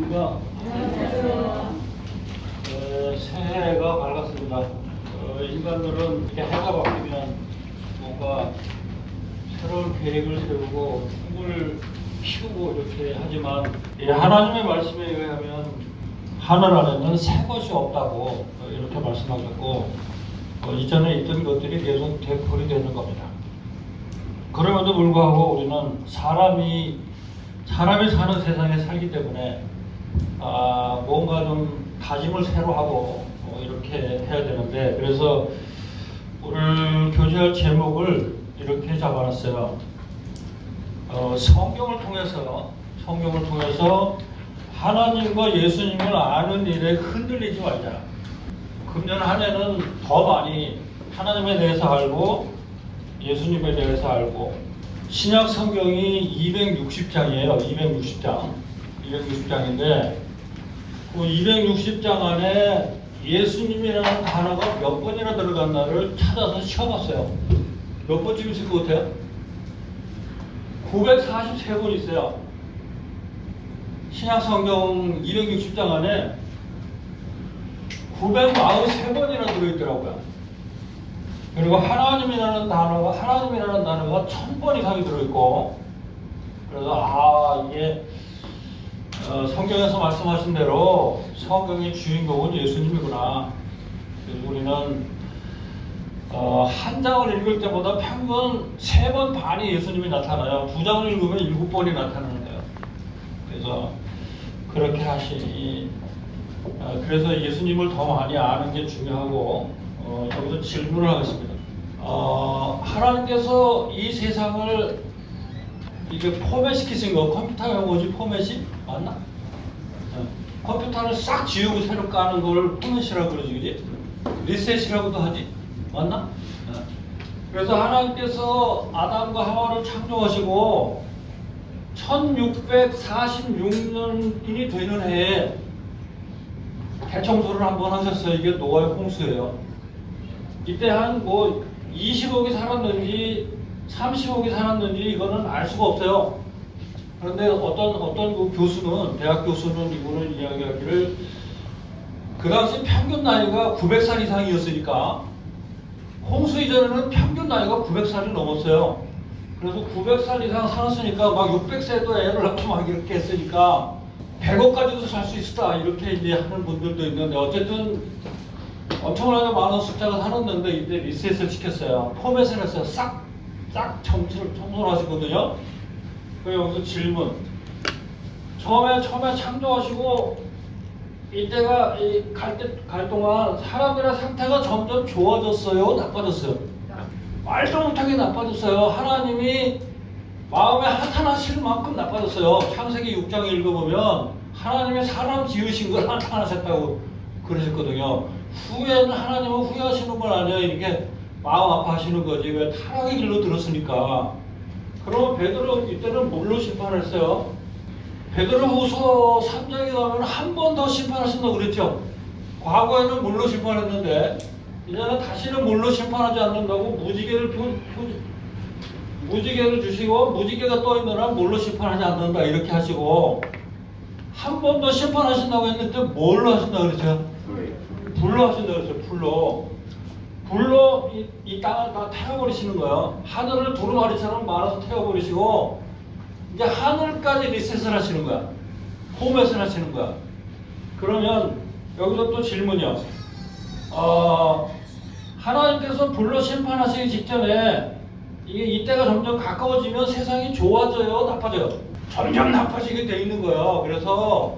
안녕하십니까. 새해가 밝았습니다. 인간들은 이렇게 해가 바뀌면 뭔가 새로운 계획을 세우고 꿈을 키우고 이렇게 하지만 하나님의 말씀에 의하면 하늘 안에는 새 것이 없다고 이렇게 말씀하셨고 이전에 있던 것들이 계속 되풀이 되는 겁니다. 그럼에도 불구하고 우리는 사람이 사는 세상에 살기 때문에 뭔가 좀 다짐을 새로 하고 이렇게 해야 되는데, 그래서 오늘 교제할 제목을 이렇게 잡아놨어요. 성경을 통해서 하나님과 예수님을 아는 일에 흔들리지 말자. 금년 한 해는 더 많이 하나님에 대해서 알고 예수님에 대해서 알고, 신약 성경이 260장이에요. 260장인데 그 260장 안에 예수님이라는 단어가 몇 번이나 들어갔나를 찾아서 쉬어봤어요. 몇 번쯤 있을 것 같아요? 943번 있어요. 신약 성경 260장 안에 943번이나 들어있더라고요. 그리고 하나님이라는 단어가 1000번 이상이 들어있고, 그래서 이게 성경에서 말씀하신 대로 성경의 주인공은 예수님이구나. 그래서 우리는 한 장을 읽을 때보다 평균 3번 반이 예수님이 나타나요. 2장을 읽으면 7번이 나타나는 거예요. 그래서 그렇게 하시니 그래서 예수님을 더 많이 아는 게 중요하고, 여기서 질문을 하겠습니다. 하나님께서 이 세상을 이게 포맷시키신 거, 컴퓨터 용어지 포맷이 맞나? 컴퓨터를 싹 지우고 새로 까는 걸 포맷이라고 그러지, 그지? 리셋이라고도 하지, 맞나? 그래서 하나님께서 아담과 하와를 창조하시고 1646년이 되는 해에 대청소를 한번 하셨어요. 이게 노아의 홍수예요. 이때 한 20억이 살았는지 30억이 살았는지 이거는 알 수가 없어요. 그런데 어떤 그 교수는, 대학 교수는 이분을 이야기하기를 그 당시 평균 나이가 900살 이상이었으니까 홍수 이전에는 평균 나이가 900살이 넘었어요. 그래서 900살 이상 살았으니까 막 600세도 애를 낳고 막 이렇게 했으니까 100억까지도 살 수 있었다 이렇게 이제 하는 분들도 있는데, 어쨌든 엄청나게 많은 숫자가 살았는데 이때 리셋을 시켰어요. 포맷을 했어요. 싹 청소를 하시거든요. 그래서 여기서 질문. 처음에 창조하시고 이때가 갈 동안 사람들의 상태가 점점 좋아졌어요? 나빠졌어요? 말도 못하게 나빠졌어요. 하나님이 마음에 한탄하실 만큼 나빠졌어요. 창세기 6장에 읽어보면 하나님이 사람 지으신 걸 한탄하셨다고 그러셨거든요. 후에는 하나님은 후회하시는 건 아니에요. 이렇게 마음 아파하시는 거지. 왜? 타락의 길로 들었으니까. 그러면 베드로 이때는 물로 심판했어요. 베드로후서 3장에 가면 한 번 더 심판하신다고 그랬죠. 과거에는 물로 심판했는데 이제는 다시는 물로 심판하지 않는다고 무지개를 주시고, 무지개가 떠 있는 한 물로 심판하지 않는다 이렇게 하시고, 한 번 더 심판하신다고 했는데 뭘로 하신다고 그랬죠? 불로 하신다고 그랬죠. 불로 이 땅을 다 태워버리시는 거예요. 하늘을 두루마리처럼 말아서 태워버리시고 이제 하늘까지 리셋을 하시는 거야. 포맷을 하시는 거야. 그러면 여기서 또 질문이요. 하나님께서 불로 심판하시기 직전에 이때가 점점 가까워지면 세상이 좋아져요, 나빠져요? 점점 나빠지게 돼 있는 거예요. 그래서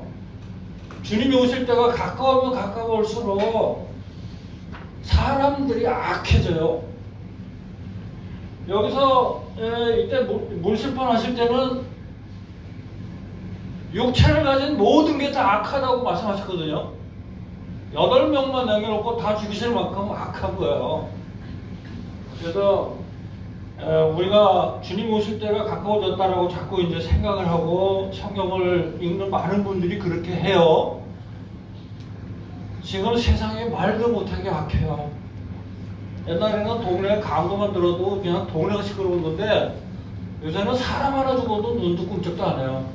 주님이 오실 때가 가까우면 가까울수록 사람들이 악해져요. 여기서 이때 물 심판하실 때는 육체를 가진 모든 게 다 악하다고 말씀하셨거든요. 8명만 남겨놓고 다 죽이실 만큼 악한 거예요. 그래서 우리가 주님 오실 때가 가까워졌다라고 자꾸 이제 생각을 하고 성경을 읽는 많은 분들이 그렇게 해요. 지금 세상에 말도 못하게 악해요. 옛날에는 동네 강도만 들어도 그냥 동네가 시끄러운 건데 요새는 사람 하나 죽어도 눈도 끔찍도 안 해요.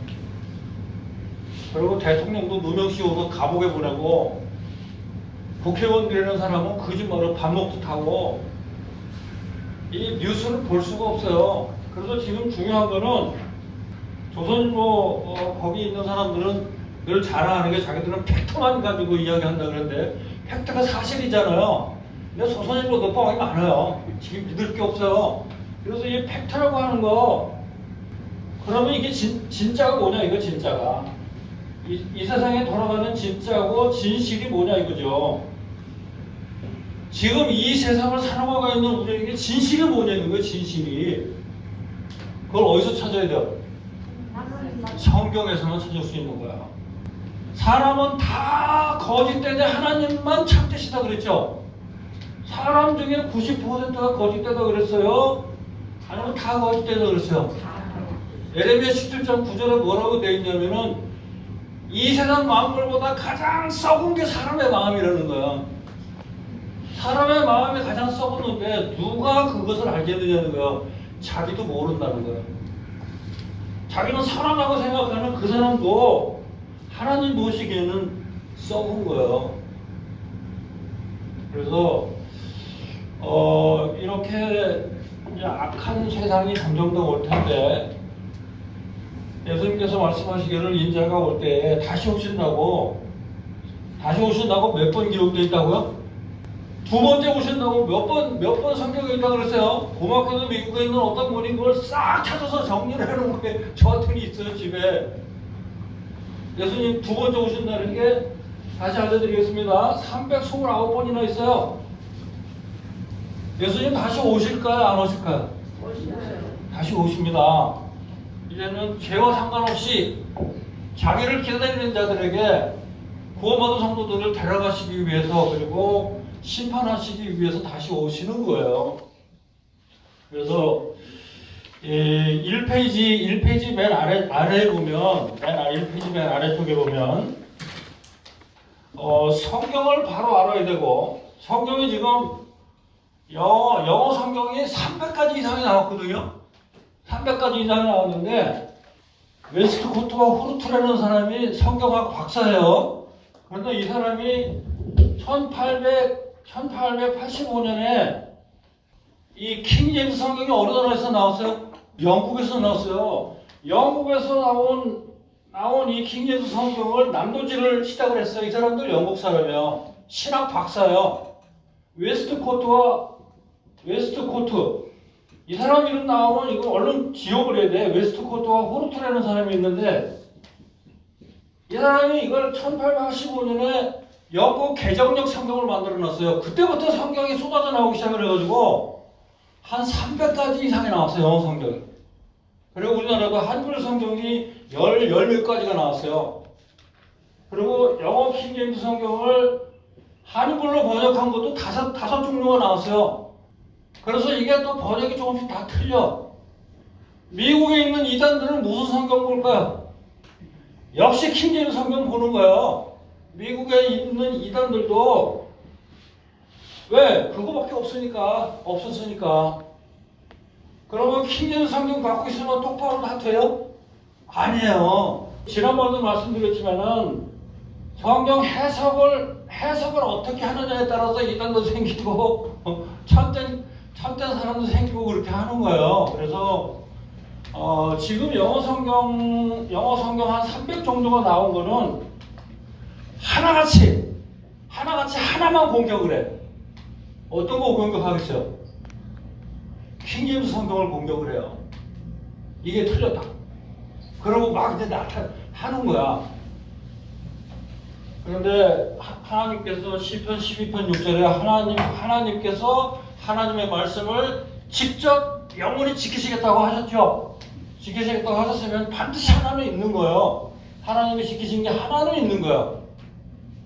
그리고 대통령도 누명 씌워서 감옥에 보내고 국회의원들이라는 사람은 거짓말로 밥 먹듯 하고 이 뉴스를 볼 수가 없어요. 그래서 지금 중요한 거는 조선일보 거기 있는 사람들은 늘 자랑하는 게 자기들은 팩트만 가지고 이야기한다 그러는데 팩트가 사실이잖아요. 근데 조선일보 너뻥이 많아요. 지금 믿을 게 없어요. 그래서 이 팩트라고 하는 거 그러면 이게 진짜가 뭐냐 이거 진짜가 이 세상에 돌아가는 진짜고 진실이 뭐냐 이거죠. 지금 이 세상을 살아가고 있는 우리에게 진실이 뭐냐는 거예요. 진실이 그걸 어디서 찾아야 돼요? 성경에서만 찾을 수 있는 거야. 사람은 다 거짓되되 하나님만 참되시다 그랬죠. 사람 중에 90%가 거짓되다 그랬어요? 아니면 다 거짓되다 그랬어요? 예레미야 17장 9절에 뭐라고 되어 있냐면은 이 세상 만물보다 가장 썩은 게 사람의 마음이라는 거야. 사람의 마음이 가장 썩었는데 누가 그것을 알겠느냐는 거야. 자기도 모른다는 거야. 자기는 선하다고 생각하는 그 사람도 하나님 보시기에는 썩은 거예요. 그래서 이렇게 이제 악한 세상이 점점 더 올 텐데 예수님께서 말씀하시기를 인자가 올 때 다시 오신다고 몇 번 기록되어 있다고요? 두 번째 오신다고 몇 번 성경에 있다고 그랬어요? 고맙게도 미국에 있는 어떤 분이 그걸 싹 찾아서 정리를 해놓은 게 저한테는 있어요, 집에. 예수님 두 번째 오신다는 게 다시 알려드리겠습니다. 329번이나 있어요. 예수님 다시 오실까요? 안 오실까요? 다시 오십니다. 이제는 죄와 상관없이 자기를 기다리는 자들에게 구원받은 성도들을 데려가시기 위해서 그리고 심판하시기 위해서 다시 오시는 거예요. 그래서 1페이지 맨 아래에 보면 1페이지 맨 아래쪽에 보면 성경을 바로 알아야 되고 성경이 지금 영어 성경이 300가지 이상이 나왔거든요. 300가지 이상이 나왔는데 웨스트코트와 후르트라는 사람이 성경학 박사예요. 그런데 이 사람이 1885년에 이 킹제임스 성경이 어느 나라에서 나왔어요? 영국에서 나왔어요. 영국에서 나온 이 킹제임스 성경을 난도질을 시작을 했어요. 이 사람들 영국 사람이에요. 신학 박사예요. 웨스트코트 이 사람 이름 나오면 이거 얼른 기억을 해야 돼. 웨스트코트와 호르트라는 사람이 있는데 이 사람이 이걸 1885년에 영국 개정역 성경을 만들어 놨어요. 그때부터 성경이 쏟아져 나오기 시작을 해가지고 한 300가지 이상이 나왔어요. 영어 성경이. 그리고 우리나라도 한글 성경이 열 몇 가지가 나왔어요. 그리고 영어 킹제임스 성경을 한글로 번역한 것도 다섯 종류가 나왔어요. 그래서 이게 또 번역이 조금씩 다 틀려. 미국에 있는 이단들은 무슨 성경 볼까요? 역시 킹제임스 성경 보는 거예요. 미국에 있는 이단들도 왜? 그거밖에 없었으니까. 그러면 킹제임스 성경 갖고 있으면 똑바로 다 돼요? 아니에요. 지난번에도 말씀드렸지만은 성경 해석을 어떻게 하느냐에 따라서 이단도 생기고 참된 사람도 생기고 그렇게 하는 거예요. 그래서 지금 영어 성경 한 300 정도가 나온 거는 하나같이 하나만 공격을 해. 어떤 거 공격하겠어요? 킹제임스 성경을 공격을 해요. 이게 틀렸다. 그러고 막 이제 하는 거야. 그런데 하나님께서 시편 12편 6절에 하나님께서 하나님의 말씀을 직접 영원히 지키시겠다고 하셨죠. 지키시겠다고 하셨으면 반드시 하나는 있는 거예요. 하나님이 지키신 게 하나는 있는 거예요.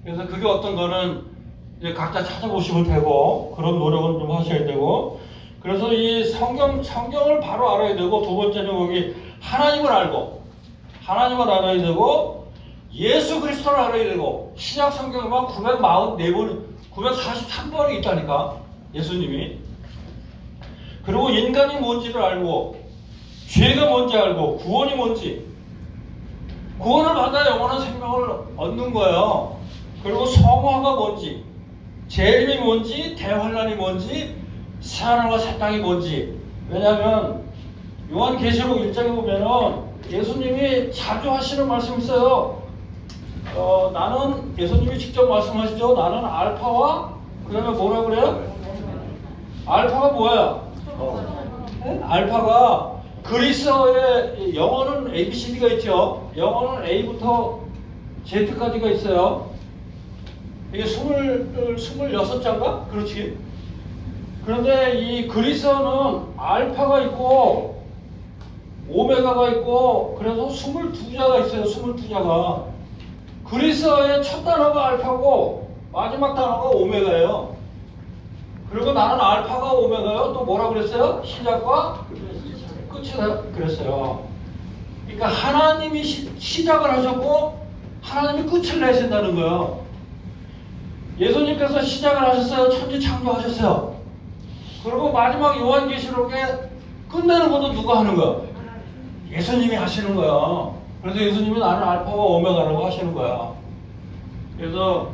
그래서 그게 어떤 거는 이제 각자 찾아보시면 되고 그런 노력은 좀 하셔야 되고 그래서 이 성경을 바로 알아야 되고 두 번째는 거기 하나님을 알아야 되고 예수 그리스도를 알아야 되고 신약 성경에만 943번이 있다니까 예수님이. 그리고 인간이 뭔지를 알고 죄가 뭔지 알고 구원이 뭔지 구원을 받아 영원한 생명을 얻는 거예요. 그리고 성화가 뭔지, 재림이 뭔지, 대환란이 뭔지, 새하늘과 새 땅이 뭔지. 왜냐하면 요한계시록 1장에 보면은 예수님이 자주 하시는 말씀이 있어요. 나는, 예수님이 직접 말씀하시죠. 나는 알파와, 그 다음에 뭐라 그래요? 알파가 뭐야? 알파가 그리스어의 영어는 ABCD가 있죠. 영어는 A부터 Z까지가 있어요. 이게 26자인가? 그렇지. 그런데 이 그리스어는 알파가 있고 오메가가 있고 그래서 22자가 있어요. 22자가. 그리스어의 첫 단어가 알파고 마지막 단어가 오메가예요. 그리고 나는 알파가 오메가요. 또 뭐라 그랬어요? 시작과 끝이다 그랬어요. 그러니까 하나님이 시작을 하셨고 하나님이 끝을 내신다는 거예요. 예수님께서 시작을 하셨어요. 천지 창조하셨어요. 그리고 마지막 요한계시록에 끝내는 것도 누가 하는 거야? 예수님이 하시는 거야. 그래서 예수님이 나는 알파와 오메가라고 하시는 거야. 그래서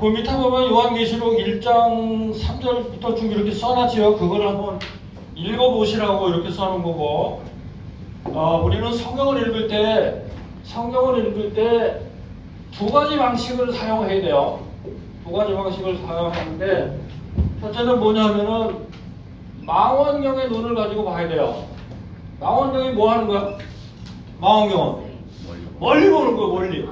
그 밑에 보면 요한계시록 1장 3절부터 쭉 이렇게 써놨지요. 그걸 한번 읽어보시라고 이렇게 써놓은 거고, 우리는 성경을 읽을 때 두 가지 방식을 사용해야 돼요. 두 가지 방식을 사용하는데, 첫째는 뭐냐면은 망원경의 눈을 가지고 봐야 돼요. 망원경이 뭐 하는 거야? 망원경은 멀리 보는 거야, 멀리.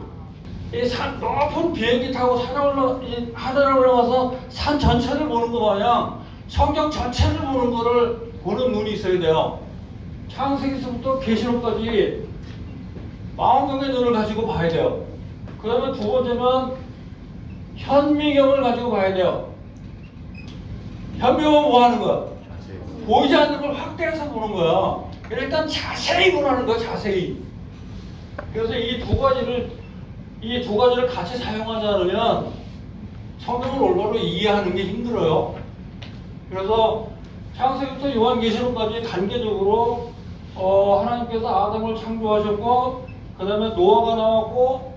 이 산 높은 비행기 타고 하늘에 올라가서 산 전체를 보는 거 마냥 성경 전체를 보는 눈이 있어야 돼요. 창세기서부터 계시록까지 망원경의 눈을 가지고 봐야 돼요. 그 다음에 두 번째는 현미경을 가지고 봐야 돼요. 현미경은 뭐 하는 거야? 보이지 않는 걸 확대해서 보는 거야. 일단 자세히 보라는 거야, 자세히. 그래서 이 두 가지를 같이 사용하지 않으면 성경을 올바로 이해하는 게 힘들어요. 그래서 창세기부터 요한계시록까지 단계적으로 하나님께서 아담을 창조하셨고, 그 다음에 노아가 나왔고,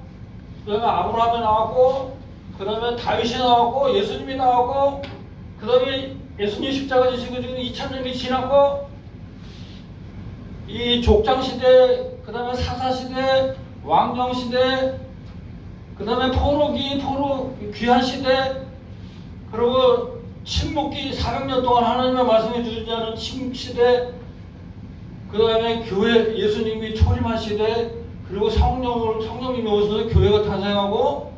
그 다음에 아브라함이 나왔고, 그 다음에 다윗이 나왔고, 예수님이 나왔고, 그 다음에 예수님 십자가 지시고 지금 2000년이 지났고, 이 족장시대, 그 다음에 사사시대, 왕정시대, 그 다음에 포로 귀환시대, 그리고 침묵기 400년 동안 하나님의 말씀해 주지 않은 침묵시대, 그 다음에 교회, 예수님이 초림한 시대, 그리고 성령님이 오셔서 교회가 탄생하고,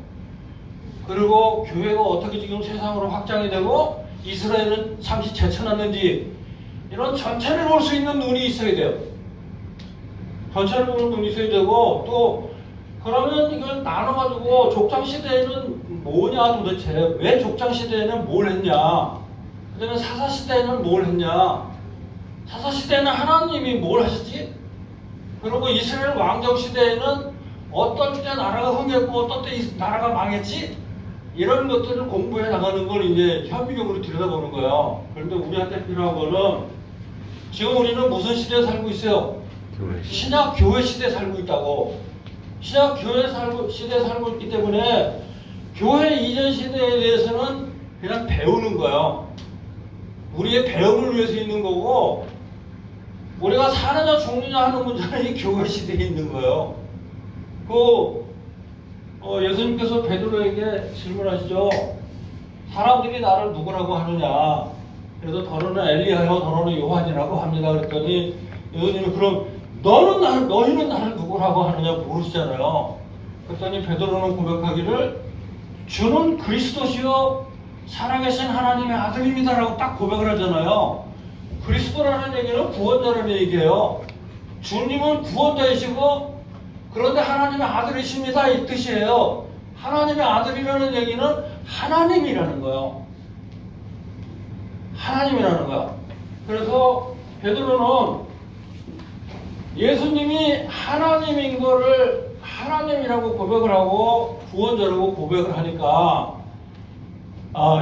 그리고 교회가 어떻게 지금 세상으로 확장이 되고, 이스라엘은 잠시 제쳐놨는지, 이런 전체를 볼 수 있는 눈이 있어야 돼요. 전체를 보는 눈이 있어야 되고, 또 그러면 이걸 나눠가지고 족장시대에는 뭐냐 도대체, 왜 족장시대에는 뭘 했냐, 그 다음에 사사시대에는 뭘 했냐, 사사시대에는 하나님이 뭘 하셨지, 그리고 이스라엘 왕정시대에는 어떤 때 나라가 흥했고 어떤 때 나라가 망했지, 이런 것들을 공부해 나가는 걸 이제 현미경으로 들여다보는 거예요. 그런데 우리한테 필요한 거는, 지금 우리는 무슨 시대에 살고 있어요? 신약 교회 시대에 살고 있다고. 신약 교회 시대에 살고 있기 때문에 교회 이전 시대에 대해서는 그냥 배우는 거예요. 우리의 배움을 위해서 있는 거고, 우리가 사느냐 죽느냐 하는 문제는 이 교회 시대에 있는 거예요. 예수님께서 베드로에게 질문하시죠. 사람들이 나를 누구라고 하느냐. 그래서 더러는 엘리야요, 더러는 요한이라고 합니다. 그랬더니 예수님이 그럼 너희는 나를 누구라고 하느냐 모르시잖아요. 그랬더니 베드로는 고백하기를 주는 그리스도시요 살아계신 하나님의 아들입니다라고 딱 고백을 하잖아요. 그리스도라는 얘기는 구원자라는 얘기예요. 주님은 구원자이시고 그런데 하나님의 아들이십니다 이 뜻이에요. 하나님의 아들이라는 얘기는 하나님이라는 거예요. 하나님이라는 거야. 그래서 베드로는 예수님이 하나님인 거를 하나님이라고 고백을 하고 구원자라고 고백을 하니까,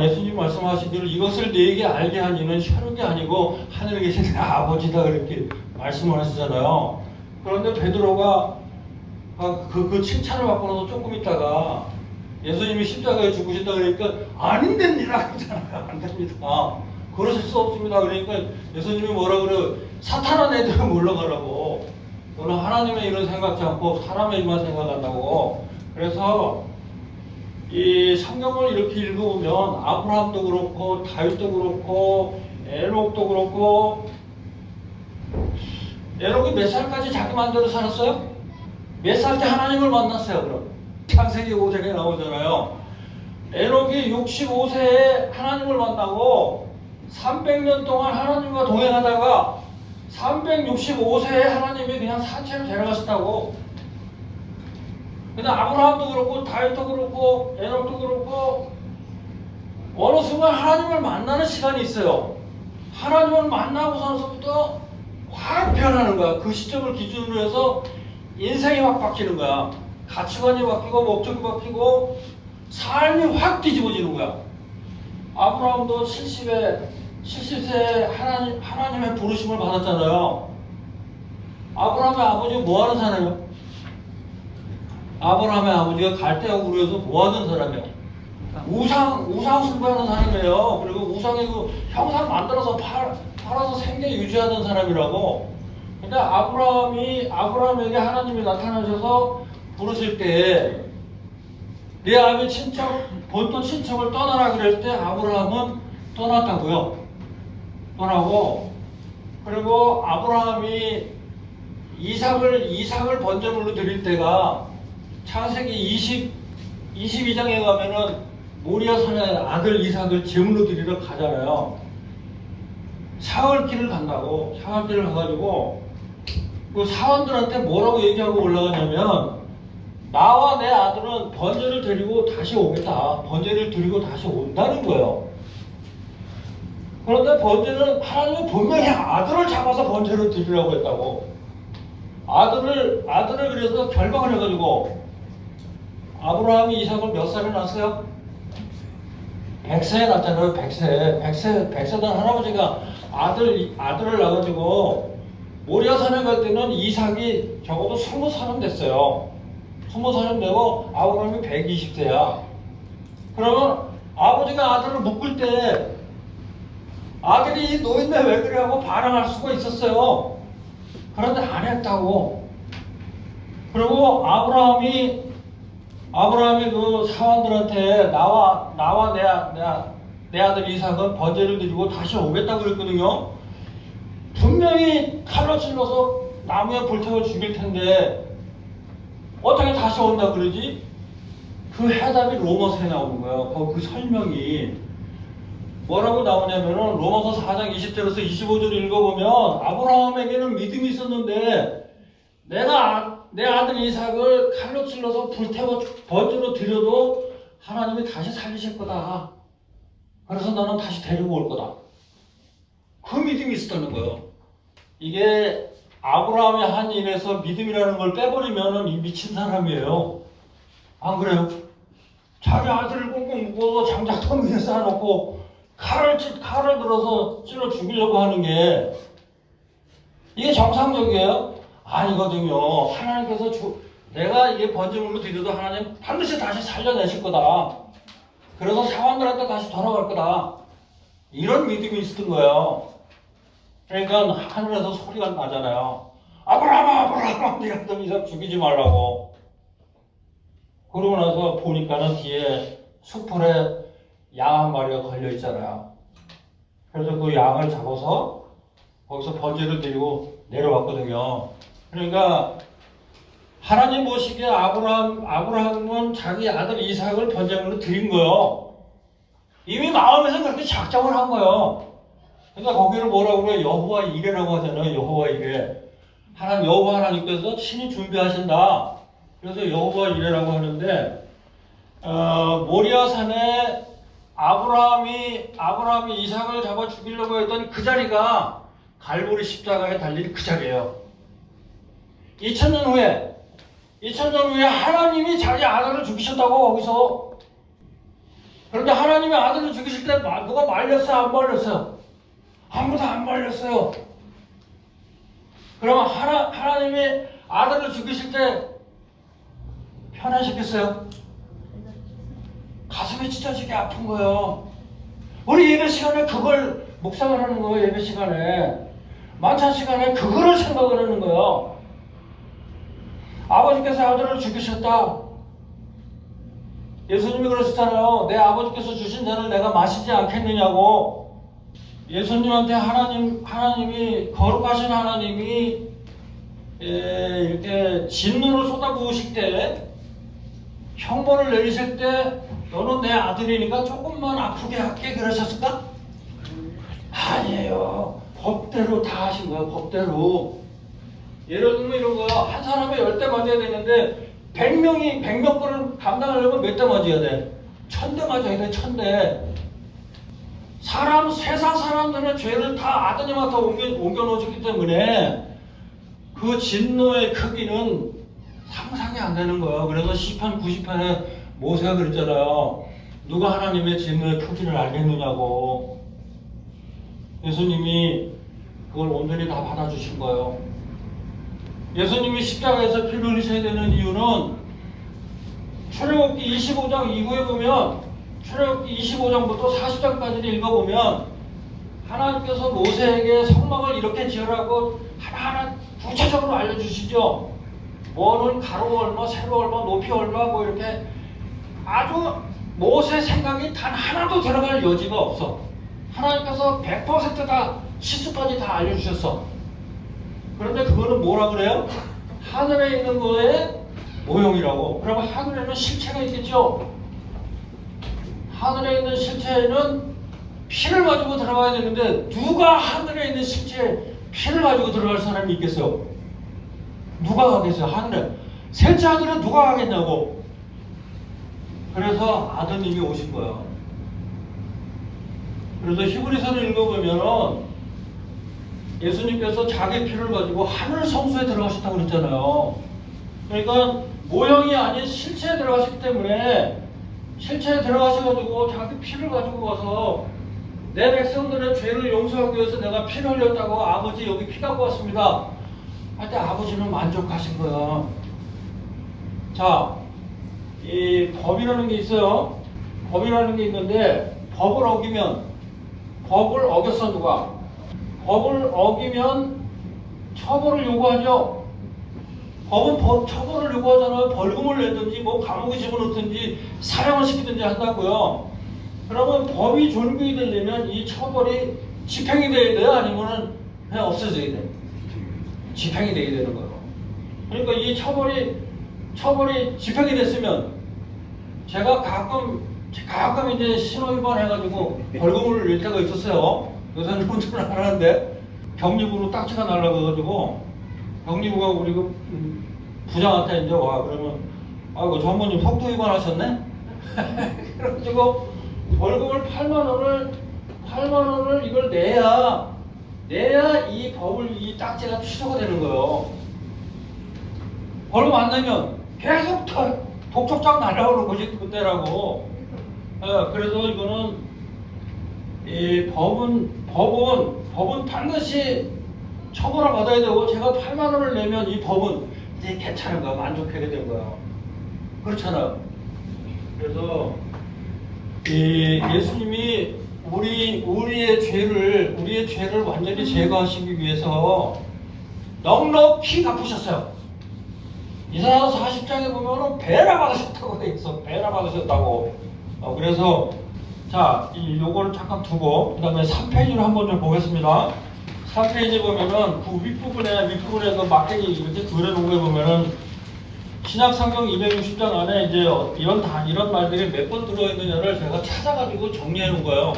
예수님 말씀하시기를 이것을 너에게 알게 한 이는 혈육이 아니고 하늘에 계신 아버지다 그렇게 말씀을 하시잖아요. 그런데 베드로가 그 칭찬을 받고 나서 조금 있다가 예수님이 십자가에 죽으신다 그러니까 안 됩니다 그러잖아요. 안 됩니다. 그러실 수 없습니다. 그러니까 예수님이 뭐라 그래요? 사탄한 애들은 물러가라고. 너는 하나님의 일을 생각지 않고 사람의 일만 생각한다고. 그래서 이 성경을 이렇게 읽어보면 아브라함도 그렇고 다윗도 그렇고 에녹도 그렇고, 에녹이 몇 살까지 자기 마음대로 살았어요? 몇 살 때 하나님을 만났어요? 그럼 창세기 5장에 나오잖아요. 에녹이 65세에 하나님을 만나고 300년 동안 하나님과 동행하다가 365세에 하나님이 그냥 산채로 데려가셨다고. 근데 아브라함도 그렇고 다윗도 그렇고 에녹도 그렇고 어느 순간 하나님을 만나는 시간이 있어요. 하나님을 만나고서부터 확 변하는 거야. 그 시점을 기준으로 해서 인생이 확 바뀌는 거야. 가치관이 바뀌고 목적이 바뀌고 삶이 확 뒤집어지는 거야. 아브라함도 70세에 하나님의 부르심을 받았잖아요. 아브라함의 아버지가 뭐 하는 사람이에요? 아브라함의 아버지가 갈대아우르에서 뭐 하는 사람이에요? 우상 숭배하는 사람이에요. 그리고 우상의 그 형상 만들어서 팔아서 생계 유지하던 사람이라고. 근데 아브라함에게 하나님이 나타나셔서 부르실 때 내 아비 본토 친척을 떠나라 그럴 때 아브라함은 떠났다고요. 떠나고, 그리고 아브라함이 이삭을 번제물로 드릴 때가 창세기 22장에 가면은 모리아 산에 아들 이삭을 제물로 드리러 가잖아요. 사흘길을 간다고. 사흘길을 가가지고 그 사원들한테 뭐라고 얘기하고 올라가냐면, 나와 내 아들은 번제를 드리고 다시 오겠다. 번제를 드리고 다시 온다는 거예요. 그런데 번제는 하나님은 분명히 아들을 잡아서 번제를 드리라고 했다고. 아들을 그래서 결박을 해가지고 아브라함이 이삭을 몇 살에 낳았어요? 100세에 낳았잖아요. 100세 된 할아버지가 아들을 낳아가지고 모리아산에 갈 때는 이삭이 적어도 20살은 됐어요. 20살은 되고 아브라함이 120세야. 그러면 아버지가 아들을 묶을 때 아들이 노인네 왜 그래 하고 반항할 수가 있었어요. 그런데 안 했다고. 그리고 아브라함이 그 사원들한테 나와 내 아들 이삭은 번제를 드리고 다시 오겠다고 그랬거든요. 분명히 칼로 찔러서 나무에 불태워 죽일 텐데 어떻게 다시 온다 그러지? 그 해답이 로마서에 나오는 거예요. 그 설명이 뭐라고 나오냐면은 로마서 4장 20절에서 25절 읽어보면 아브라함에게는 믿음이 있었는데 내가 내 아들 이삭을 칼로 찔러서 불태워 번제로 드려도 하나님이 다시 살리실 거다. 그래서 나는 다시 데리고 올 거다. 그 믿음이 있었다는 거예요. 이게 아브라함의 한 일에서 믿음이라는 걸 빼버리면 이 미친 사람이에요. 안 그래요? 자기 아들을 꽁꽁 묶어서 장작통 위에 쌓아놓고 칼을 들어서 찔러 죽이려고 하는 게 이게 정상적이에요? 아니거든요. 하나님께서 내가 이게 번제물로 드려도 하나님 반드시 다시 살려내실 거다. 그래서 사원들한테 다시 돌아갈 거다. 이런 믿음이 있었던 거예요. 그러니까 하늘에서 소리가 나잖아요. 아브라함 네가 너 이삭 죽이지 말라고. 그러고 나서 보니까는 뒤에 수풀에 양 한 마리가 걸려 있잖아요. 그래서 그 양을 잡아서 거기서 번제를 드리고 내려왔거든요. 그러니까 하나님 보시기에 아브라함은 자기 아들 이삭을 번제물로 드린 거예요. 이미 마음에서 그렇게 작정을 한 거예요. 그러니까 거기를 뭐라고 그래요? 여호와 이레라고 하잖아요. 여호와 이레. 여호와 하나님께서 친히 준비하신다. 그래서 여호와 이레라고 하는데 모리아 산에 아브라함이 이삭을 잡아 죽이려고 했던 그 자리가 갈보리 십자가에 달린 그 자리예요. 2000년 후에 하나님이 자기 아들을 죽이셨다고 거기서. 그런데 하나님이 아들을 죽이실 때 누가 말렸어요? 안 말렸어요? 아무도 안 말렸어요. 그러면 하나님이 아들을 죽이실 때 편하셨겠어요? 가슴이 찢어지게 아픈 거예요. 우리 예배 시간에 그걸 묵상을 하는 거예요. 예배 시간에 만찬 시간에 그거를 생각을 하는 거예요. 아버지께서 아들을 죽이셨다. 예수님이 그러셨잖아요. 내 아버지께서 주신 잔을 내가 마시지 않겠느냐고. 예수님한테 하나님이 거룩하신 하나님이 이렇게 진노를 쏟아부으실 때, 형벌을 내리실 때 너는 내 아들이니까 조금만 아프게 할게 그러셨을까? 아니에요. 법대로 다 하신 거예요. 법대로. 예를 들면 이런 거야. 한 사람이 10대 맞아야 되는데 100명 거를 감당하려면 몇 대 맞아야 돼? 1000대 맞아야 돼. 1000대. 세상 사람들의 죄를 다 아드님한테 옮겨 놓으셨기 때문에 그 진노의 크기는 상상이 안 되는 거예요. 그래서 시편 90편에 모세가 그랬잖아요. 누가 하나님의 진노의 크기를 알겠느냐고. 예수님이 그걸 온전히 다 받아주신 거예요. 예수님이 십자가에서 피를 흘리셔야 되는 이유는 출애굽기 25장 이후에 보면, 출애굽기 25장부터 40장까지를 읽어보면 하나님께서 모세에게 성막을 이렇게 지으라고 하나하나 구체적으로 알려주시죠. 뭐는 가로 얼마, 세로 얼마, 높이 얼마, 뭐 이렇게 아주 모세 생각이 단 하나도 들어갈 여지가 없어. 하나님께서 100% 시수까지 다 알려주셨어. 그런데 그거는 뭐라 그래요? 하늘에 있는 거에 모형이라고. 그러면 하늘에는 실체가 있겠죠? 하늘에 있는 실체에는 피를 가지고 들어가야 되는데 누가 하늘에 있는 실체에 피를 가지고 들어갈 사람이 있겠어요? 누가 가겠어요? 하늘에. 셋째 아들은 누가 가겠냐고. 그래서 아드님이 오신 거예요. 그래서 히브리서를 읽어보면은 예수님께서 자기 피를 가지고 하늘 성소에 들어가셨다고 그랬잖아요. 그러니까 모형이 아닌 실체에 들어가셨기 때문에 실체에 들어가셔가지고 자기 피를 가지고 가서 내 백성들의 죄를 용서하기 위해서 내가 피를 흘렸다고, 아버지 여기 피 갖고 왔습니다 할 때 아버지는 만족하신 거야. 자, 이 법이라는 게 있어요. 법이라는 게 있는데 법을 어겼어 누가? 법을 어기면 처벌을 요구하죠. 법은 처벌을 요구하잖아요. 벌금을 내든지 뭐 감옥에 집어넣든지 사형을 시키든지 한다고요. 그러면 법이 존귀이 되려면 이 처벌이 집행이 돼야 돼요? 아니면 그냥 없어져야 돼요? 집행이 돼야 되는 거예요. 그러니까 이 처벌이 집행이 됐으면 제가 가끔 이제 신호위반 해가지고 벌금을 낼 때가 있었어요. 요새는 운전을 안 하는데 경리부로 딱지가 날라가가지고 경리부가 우리 그 부장한테 이제 와. 그러면 아이고 전무님 속도 위반하셨네? 그래가지고 벌금을 8만 원을 이걸 내야 이 법을, 이 딱지가 취소가 되는 거예요. 벌금 안 내면 계속 독촉장 날라오는 거지 그때라고. 그래서 이거는 이 법은 반드시 처벌을 받아야 되고, 제가 8만 원을 내면 이 법은 이제 괜찮은 거야. 만족하게 된 거야. 그렇잖아요. 그래서 이 예수님이 우리의 죄를 완전히 제거하시기 위해서 넉넉히 갚으셨어요. 이사야서 40장에 보면은 배라 받으셨다고 돼 있어. 배라 받으셨다고. 그래서 자, 요거를 잠깐 두고 그 다음에 3페이지로 한번 좀 보겠습니다. 3페이지 보면은 그 윗부분에 그 막대기 이렇게 그려놓은 거에 보면은 신약성경 260장 안에 이제 이런 말들이 몇 번 들어있느냐를 제가 찾아가지고 정리해 놓은 거예요.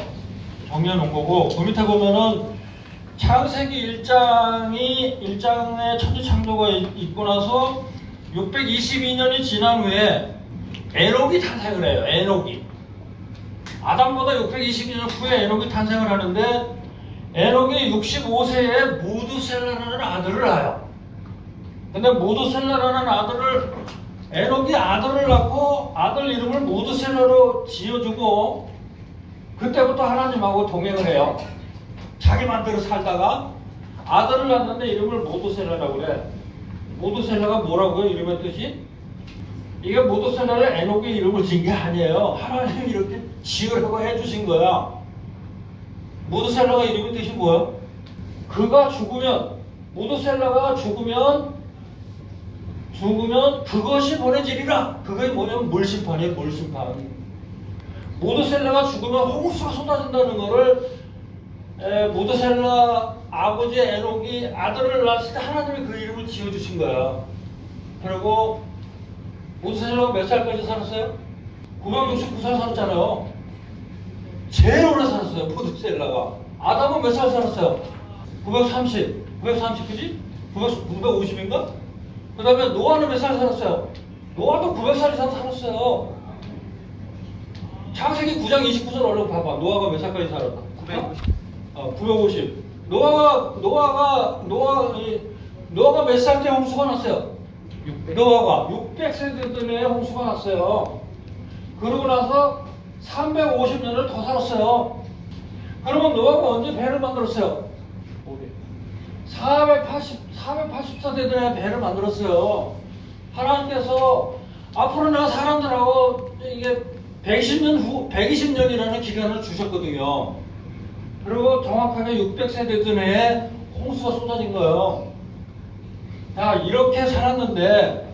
정리해 놓은 거고, 그 밑에 보면은 창세기 1장의 천지창조가 있고 나서 622년이 지난 후에 에녹이 탄생을 해요. 에녹이. 아담보다 622년 후에 에녹이 탄생을 하는데, 에녹이 65세에 무두셀라라는 아들을 낳아요. 근데 무두셀라라는 에녹이 아들을 낳고 아들 이름을 무두셀라로 지어주고, 그때부터 하나님하고 동행을 해요. 자기 맘대로 살다가 아들을 낳는데 이름을 무두셀라라고 그래. 모두셀라가 뭐라고요? 이름의 뜻이? 이게 모두셀라를 에녹의 이름을 지은 게 아니에요. 하나님이 이렇게 지으라고 해주신 거야. 모두셀라가 이름의 뜻이 뭐야? 그가 죽으면, 모두셀라가 죽으면 그것이 보내지리라. 그게 뭐냐면 물심판이에요. 물심판. 모두셀라가 죽으면 홍수가 쏟아진다는 거를 모두셀라 아버지 에녹이 아들을 낳았을 때 하나님이 그 이름을 지어주신 거야. 그리고 모두셀라가 몇 살까지 살았어요? 969살 살았잖아요. 제일 오래 살았어요. 모두셀라가. 아담은 몇 살 살았어요? 930, 그지? 950인가? 그 다음에 노아는 몇 살 살았어요? 노아도 900살 이상 살았어요. 창세기 9장 29절 얼른 봐봐. 노아가 몇 살까지 살았다? 950. 노아가 몇 살 때 홍수가 났어요? 600. 노아가 600세 되던 해 홍수가 났어요. 그러고 나서 350년을 더 살았어요. 그러면 노아가 언제 배를 만들었어요? 480세 되던 해 배를 만들었어요. 하나님께서 앞으로 내가 사람들하고 이게 120년이라는 기간을 주셨거든요. 그리고 정확하게 600세 되던 해에 홍수가 쏟아진 거예요. 자, 이렇게 살았는데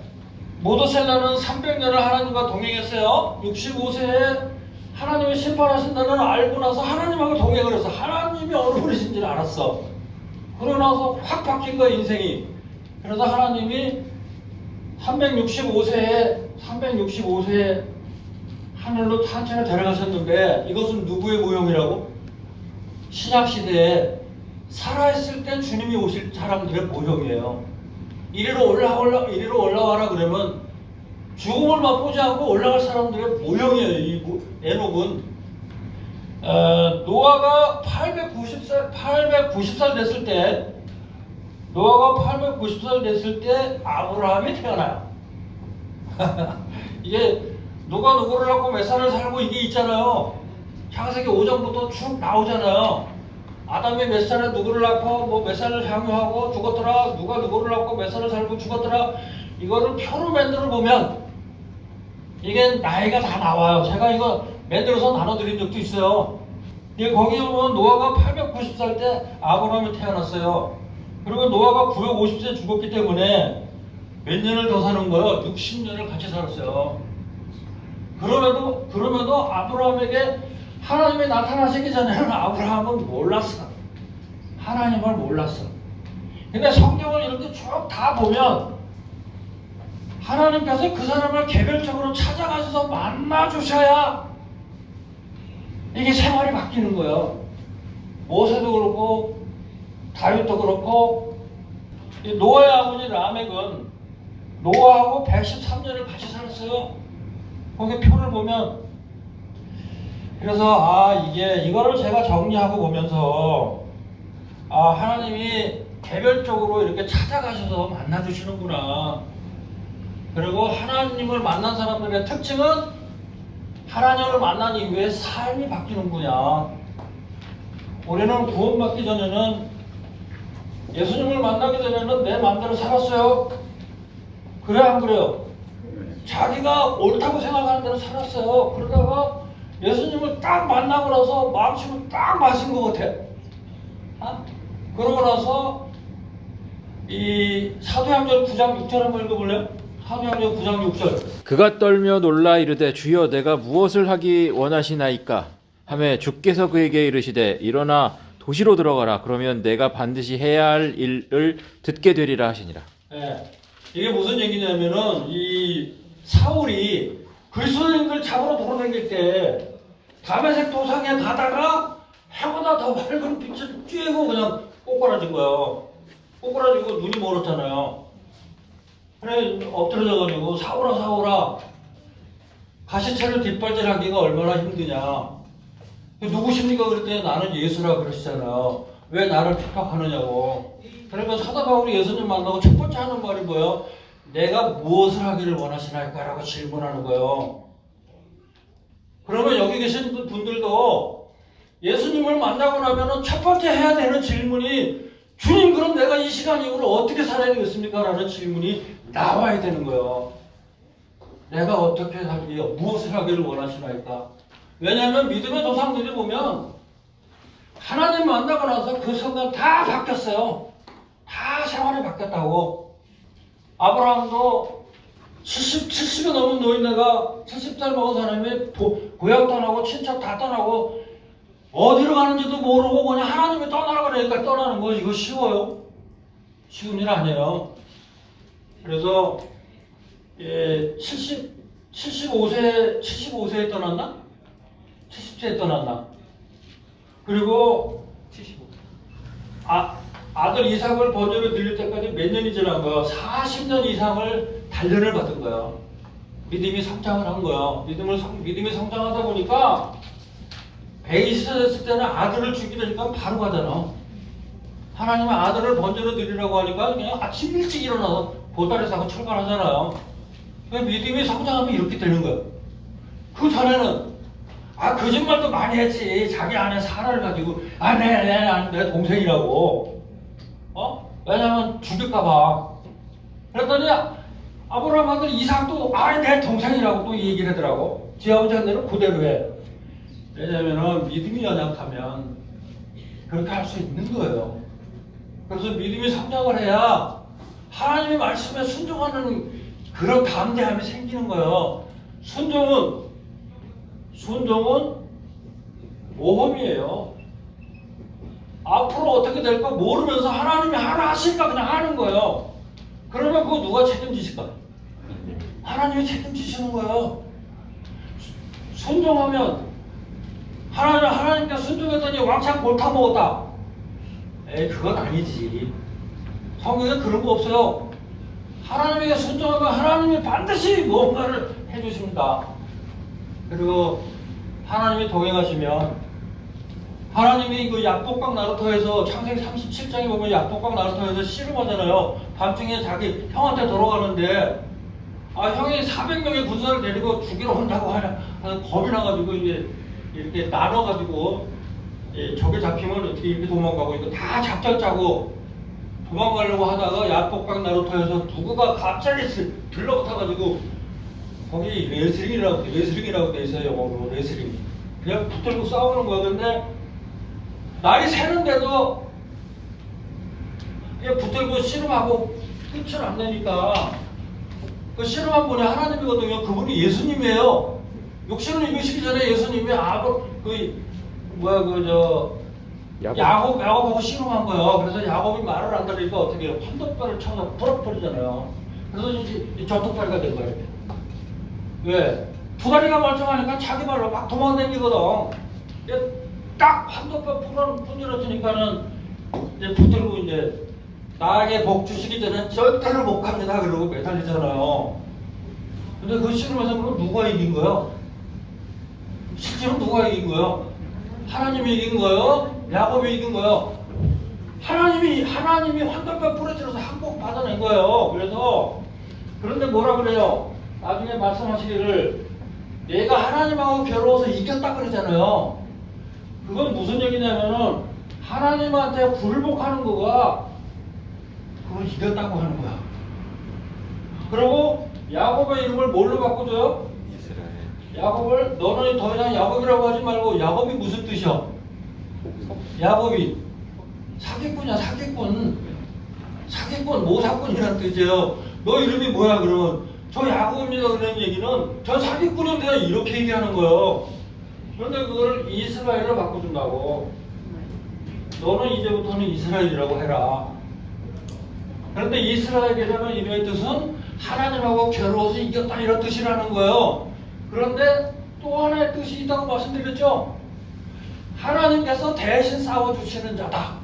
모두셀라는 300년을 하나님과 동행했어요. 65세에 하나님이 심판하신다는 알고 나서 하나님하고 동행을 해서 하나님이 어느 분이신지를 알았어. 그러고 나서 확 바뀐 거야, 인생이. 그래서 하나님이 365세에 하늘로 탄천에 데려가셨는데 이것은 누구의 모형이라고? 신약시대에 살아있을 때 주님이 오실 사람들의 모형이에요. 이리로 올라와라 그러면 죽음을 맛보지 않고 올라갈 사람들의 모형이에요. 이 에녹은. 노아가 890살 됐을 때 아브라함이 태어나요. 이게 누가 누구를 낳고 몇 살을 살고 이게 있잖아요. 창세기 5장부터 쭉 나오잖아요. 아담이 몇 살에 누구를 낳고 뭐 몇 살을 향유하고 죽었더라. 누가 누구를 낳고 몇 살을 살고 죽었더라. 이거를 표로 만들어 보면 이게 나이가 다 나와요. 제가 이거 만들어서 나눠드린 적도 있어요. 거기 보면 노아가 890살 때 아브라함이 태어났어요. 그리고 노아가 950세 죽었기 때문에 몇 년을 더 사는 거예요? 60년을 같이 살았어요. 그럼에도 아브라함에게 하나님이 나타나시기 전에는 아브라함은 몰랐어. 하나님을 몰랐어. 근데 성경을 이렇게 쭉 다 보면 하나님께서 그 사람을 개별적으로 찾아가셔서 만나주셔야 이게 생활이 바뀌는 거예요. 모세도 그렇고 다윗도 그렇고 노아의 아버지 라멕은 노아하고 113년을 같이 살았어요. 거기 표를 보면 그래서 이거를 제가 정리하고 보면서 하나님이 개별적으로 이렇게 찾아가셔서 만나주시는구나. 그리고 하나님을 만난 사람들의 특징은 하나님을 만난 이후에 삶이 바뀌는구나. 우리는 구원받기 전에는 예수님을 만나기 전에는 내 마음대로 살았어요. 그래 안 그래요? 자기가 옳다고 생각하는 대로 살았어요. 그러다가 예수님을 딱 만나고 나서 마음심을 딱 맞은 것 같아. 그러고 나서 이 사도행전 9장 6절 한번 읽어볼래요? 사도행전 9장 6절. 그가 떨며 놀라 이르되 주여 내가 무엇을 하기 원하시나이까 하매 주께서 그에게 이르시되 일어나 도시로 들어가라. 그러면 내가 반드시 해야 할 일을 듣게 되리라 하시니라. 네. 이게 무슨 얘기냐면은 이 사울이 그리스도인들 잡으러 돌아다닐 때 다메섹 도상에 가다가 해보다 더 밝은 빛을 쬐고 그냥 꼬꾸라진 거예요. 꼬꾸라지고 눈이 멀었잖아요. 그래 엎드려져가지고 사울아 가시체를 뒷발질하기가 얼마나 힘드냐. 누구십니까? 그랬더니 나는 예수라 그러시잖아요. 왜 나를 핍박하느냐고. 그러면 사도 바울이 예수님 만나고 첫 번째 하는 말이 뭐예요? 내가 무엇을 하기를 원하시나이까라고 질문하는 거예요. 그러면 여기 계신 분들도 예수님을 만나고 나면은 첫 번째 해야 되는 질문이 주님 그럼 내가 이 시간 이후로 어떻게 살아야 되겠습니까? 라는 질문이 나와야 되는 거예요. 내가 어떻게 살기요? 무엇을 하기를 원하시나이까? 왜냐하면 믿음의 조상들이 보면 하나님 만나고 나서 그 순간 다 바뀌었어요. 다 생활이 바뀌었다고. 아브라함도 70이 넘은 노인네가 70살 먹은 사람이 고향 떠나고 친척 다 떠나고 어디로 가는지도 모르고 그냥 하나님이 떠나라 그러니까 떠나는 거 이거 쉬워요? 쉬운 일 아니에요. 그래서 75세에 떠났나? 70세에 떠났나? 그리고 75. 아들 이삭을 번제로 드릴 때까지 몇 년이 지난 거예요? 40년 이상을 단련을 받은 거예요. 믿음이 성장을 한 거예요. 믿음이 성장하다 보니까 120세 됐을 때는 아들을 죽이려니까 바로 가잖아. 하나님의 아들을 번제로 드리라고 하니까 그냥 아침 일찍 일어나서 보따리 싸고 출발하잖아요. 믿음이 성장하면 이렇게 되는 거예요. 그 전에는 거짓말도 많이 했지. 자기 안에 사라를 가지고 내 동생이라고. 왜냐면 죽일까봐. 그랬더니 아브라함 아들 이삭도 내 동생이라고 또 얘기를 하더라고. 지 아버지 한 대로 그대로 해. 왜냐면은 믿음이 연약하면 그렇게 할 수 있는 거예요. 그래서 믿음이 성장을 해야 하나님의 말씀에 순종하는 그런 담대함이 생기는 거예요. 순종은 모험이에요. 앞으로 어떻게 될까 모르면서 하나님이 하나 하실까 그냥 하는 거예요. 그러면 그거 누가 책임지실까? 하나님이 책임지시는 거예요. 순종하면 하나님께 순종했더니 왕창 골타 먹었다. 그건 아니지. 성경에 그런 거 없어요. 하나님에게 순종하면 하나님이 반드시 무언가를 해주십니다. 그리고 하나님이 동행하시면 하나님이 그 약복강 나루터에서 창세기 37장에 보면 약복강 나루터에서 씨름하잖아요. 밤중에 자기 형한테 돌아가는데 형이 400명의 군사를 데리고 죽이러 온다고 하냐 겁이 나가지고 이제 이렇게 나눠가지고 적에 잡히면 어떻게 이렇게 도망가고 이거 다 작전 짜고 도망가려고 하다가 약복강 나루터에서 누구가 갑자기 들러붙어가지고 거기 레슬링이라고 돼 있어요. 영어로 레슬링. 그냥 붙들고 싸우는 거야. 근데 날이 새는데도 그냥 붙들고 씨름하고 끝을 안 내니까 그 씨름한 분이 하나님이거든요. 그분이 예수님이에요. 욕심을 이기시기 전에 예수님이 야곱하고 씨름한 거예요. 그래서 야곱이 말을 안 들으니까 어떻게 해요? 판독발을 쳐서 부러뜨리잖아요. 그래서 이 전투발이가 된 거예요. 왜? 두 다리가 멀쩡하니까 자기 발로 막 도망다니거든. 딱 판독발 부러뜨리니까는 이제 붙들고 이제 나에게 복 주시기 전에 절대로 못 갑니다. 그러고 매달리잖아요. 근데 그 씨름에서 그럼 누가 이긴 거예요? 실제로 누가 이긴 거예요? 하나님이 이긴 거예요? 야곱이 이긴 거예요? 하나님이 환갑과 부러뜨려서 한복 받아낸 거예요. 그래서 그런데 뭐라 그래요? 나중에 말씀하시기를 내가 하나님하고 괴로워서 이겼다 그러잖아요. 그건 무슨 얘기냐면은 하나님한테 굴복하는 거가 그걸 이겼다고 하는 거야. 그리고 야곱의 이름을 뭘로 바꿔줘요? 야곱을 너는 더 이상 야곱이라고 하지 말고 야곱이 무슨 뜻이야? 야곱이 사기꾼이야. 사기꾼 모사꾼이라는 뜻이에요. 너 이름이 뭐야 그러면 저 야곱입니다 그런 얘기는 저 사기꾼인데 이렇게 얘기하는 거예요. 그런데 그거를 이스라엘로 바꿔준다고. 너는 이제부터는 이스라엘이라고 해라. 그런데 이스라엘이라는 이름의 뜻은 하나님하고 괴로워서 이겼다 이런 뜻이라는 거예요. 그런데 또 하나의 뜻이 있다고 말씀드렸죠. 하나님께서 대신 싸워주시는 자다.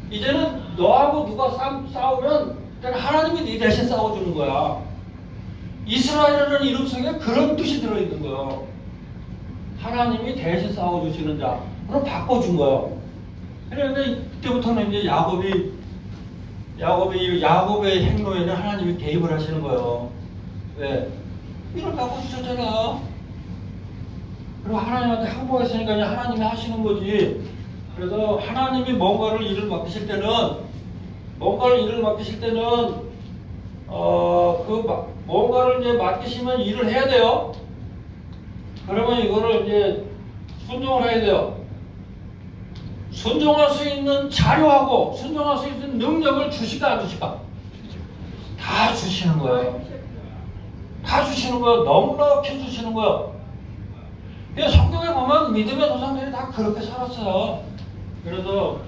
이제는 너하고 누가 싸우면 하나님이 네 대신 싸워주는 거야. 이스라엘이라는 이름 속에 그런 뜻이 들어있는 거예요. 하나님이 대신 싸워주시는 자. 그럼 바꿔준 거예요. 그런데 그때부터는 이제 야곱의 행로에는 하나님이 개입을 하시는 거예요. 왜? 이걸 바꿔주셨잖아. 그리고 하나님한테 항복했으니까 이제 하나님이 하시는 거지. 그래서 하나님이 뭔가를 일을 맡기실 때는 뭔가를 이제 맡기시면 일을 해야 돼요. 그러면 이거를 이제 순종을 해야 돼요. 순종할 수 있는 자료하고 순종할 수 있는 능력을 주실까 안 주실까? 다 주시는 거예요. 다 주시는 거예요. 넉넉히 주시는 거예요. 성경에 보면 믿음의 조상들이 다 그렇게 살았어요. 그래서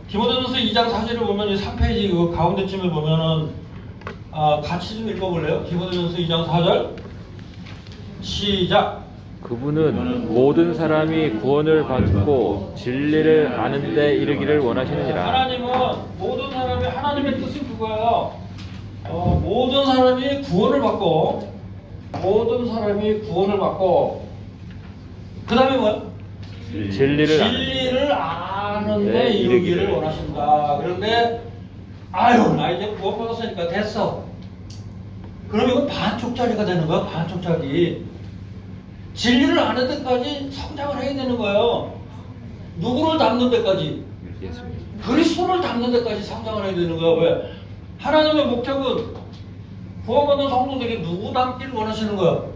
디모데전서 2장 4절을 보면 이 3페이지 그 가운데쯤에 보면은 같이 좀 읽어볼래요? 디모데전서 2장 4절 시작. 그분은 모든 사람이 구원을 받고 진리를 아는 데 이르기를 원하시느니라. 하나님은 모든 사람이 하나님의 뜻이 그거예요. 모든 사람이 구원을 받고 그 다음에 뭐야? 진리를 아는데 네, 이르기를 원하신다. 그런데 나 이제 구원 받았으니까 됐어. 그럼 이건 반쪽짜리가 되는 거야. 반쪽짜리. 진리를 아는 데까지 성장을 해야 되는 거예요. 누구를 닮는 데까지? 그리스도를 닮는 데까지 성장을 해야 되는 거예요. 왜? 하나님의 목적은 구원받은 성도들이 누구 닮기를 원하시는 거예요?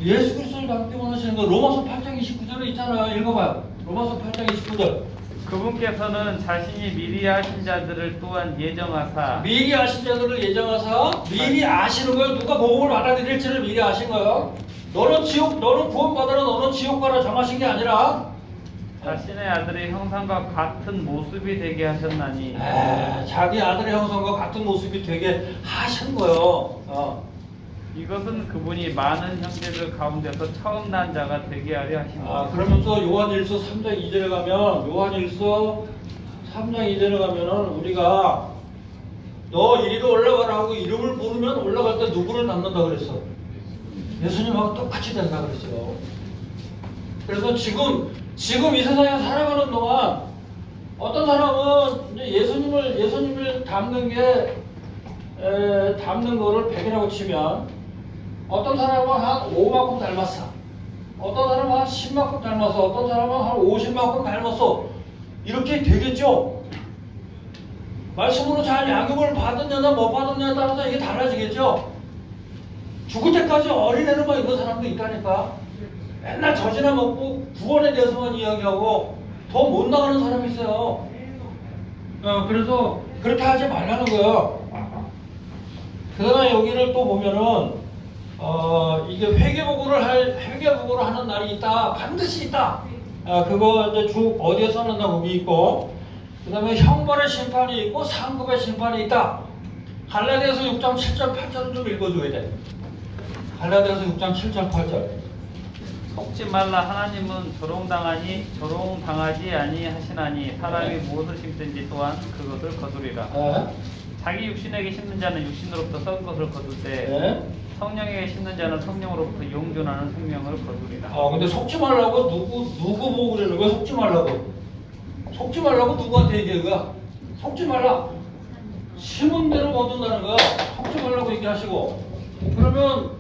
예수 그리스도를 닮기 원하시는 거예요. 로마서 8장 29절에 있잖아요. 읽어봐요. 로마서 8장 29절. 그분께서는 자신이 미리 하신 자들을 또한 예정하사 미리 아시는 거예요. 누가 복음을 받아들일지를 미리 아신 거예요. 너는 구원받으라, 너는 지옥 가라 정하신 게 아니라 자신의 아들의 형상과 같은 모습이 되게 하셨나니 자기 아들의 형상과 같은 모습이 되게 하신 거예요. 이것은 그분이 많은 형제들 가운데서 처음 난 자가 되게 하려 하신 것이다. 그러면서 요한일서 3장 2절에 가면 우리가 너 이리로 올라가라 하고 이름을 부르면 올라갈 때 누구를 닮는다 그랬어? 예수님하고 똑같이 된다 그랬어요. 그래서 지금 이 세상에 살아가는 동안 어떤 사람은 이제 예수님을 닮는 거를 100이라고 치면 어떤 사람은 한 5만큼 닮았어. 어떤 사람은 한 10만큼 닮았어. 어떤 사람은 한 50만큼 닮았어. 이렇게 되겠죠? 말씀으로 잘 양육을 받았냐나 못 받았냐에 따라서 이게 달라지겠죠? 죽을 때까지 어린애로만 있는 사람도 있다니까. 맨날 젖이나 먹고 구원에 대해서만 이야기하고 더 못 나가는 사람이 있어요. 그래서 그렇게 하지 말라는 거예요. 그 다음에 여기를 또 보면은 이게 회개보고를 하는 날이 있다. 반드시 있다. 그거 이제 어디에 써놨나 거기 있고, 그 다음에 형벌의 심판이 있고 상급의 심판이 있다. 갈라디아서 6장 7절 8절을 좀 읽어줘야 돼. 갈라디아서 6장 7절 8절. 속지 말라. 하나님은 조롱당하지 아니하시나니 사람이 무엇을 심든지 또한 그것을 거두리라. 자기 육신에게 심는 자는 육신으로부터 썩은 것을 거둘 때 성령에게 심는 자는 성령으로부터 영존하는 생명을 거두리라. 근데 속지 말라고 누구 보고 그러는 거야? 속지 말라고 누구한테 얘기해? 거야? 속지 말라. 심은 대로 거둔다는 거야. 속지 말라고 얘기하시고. 그러면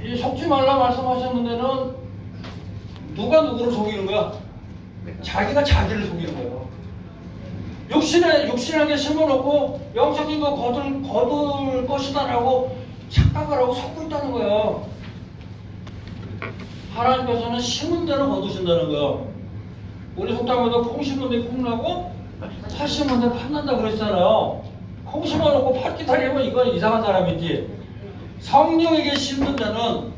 이 속지 말라 말씀하시는 데는 누가 누구를 속이는 거야? 자기가 자기를 속이는 거예요. 육신에게 심어놓고 영적인 거 거둘 것이다라고 착각을 하고 속고 있다는 거예요. 하나님께서는 심은 대로 거두신다는 거예요. 우리 속담에도 콩 심은 데 콩 나고 팥 심은 데 팥 난다 그랬잖아요. 콩 심어놓고 팥 기다리면 이건 이상한 사람이지. 성령에게 심는 자는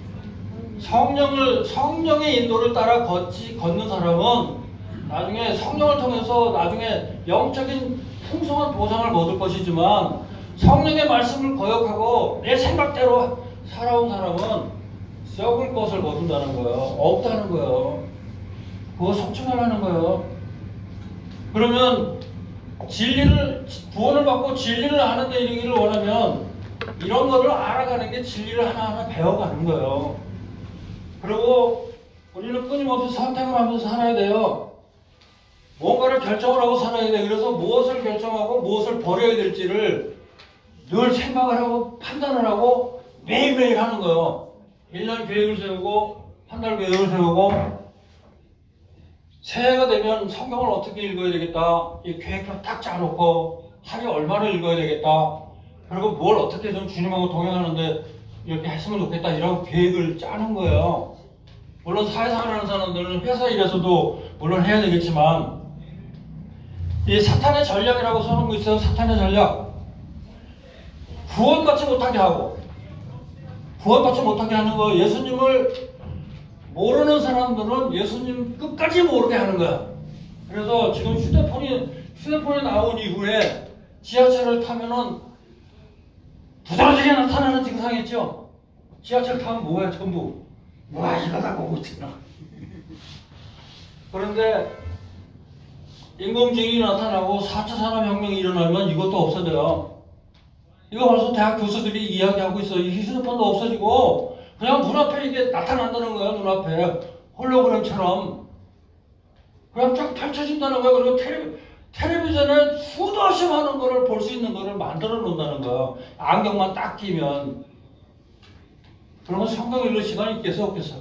성령의 인도를 따라 걷는 사람은 나중에 성령을 통해서 나중에 영적인 풍성한 보상을 거둘 것이지만, 성령의 말씀을 거역하고 내 생각대로 살아온 사람은 썩을 것을 거둔다는 거예요. 없다는 거예요. 그거 속지 말라는 거예요. 그러면 구원을 받고 진리를 아는 데 이르기를 원하면 이런 거를 알아가는 게 진리를 하나하나 배워가는 거예요. 그리고 우리는 끊임없이 선택을 하면서 살아야 돼요. 뭔가를 결정을 하고 살아야 돼. 그래서 무엇을 결정하고 무엇을 버려야 될지를 늘 생각을 하고 판단을 하고 매일매일 하는 거예요. 1년 계획을 세우고 한 달 계획을 세우고 새해가 되면 성경을 어떻게 읽어야 되겠다. 이 계획표 딱 짜놓고 하루에 얼마를 읽어야 되겠다. 그리고 뭘 어떻게 좀 주님하고 동행하는데 이렇게 했으면 좋겠다. 이런 계획을 짜는 거예요. 물론 사회생활하는 사람들은 회사 일에서도 물론 해야 되겠지만 이 사탄의 전략이라고 써놓은 거 있어요. 사탄의 전략. 구원받지 못하게 하고 구원받지 못하게 하는 거. 예수님을 모르는 사람들은 예수님 끝까지 모르게 하는 거야. 그래서 지금 휴대폰이 나온 이후에 지하철을 타면은 부드러지게 나타나는 증상이 있죠. 지하철 타면 뭐야 전부. 와 이거다 보고 있구나. 그런데 인공지능이 나타나고 4차 산업혁명이 일어나면 이것도 없어져요. 이거 벌써 대학 교수들이 이야기하고 있어요. 이 휴대폰도 없어지고 그냥 눈앞에 이게 나타난다는 거야. 눈앞에 홀로그램처럼 그냥 쫙 펼쳐진다는 거야. 그리고 텔레비전에 수도 없이 많은 거를 볼 수 있는 거를 만들어 놓는다는 거야. 안경만 딱 끼면. 그러면 성경 읽을 시간이 있겠어 없겠어?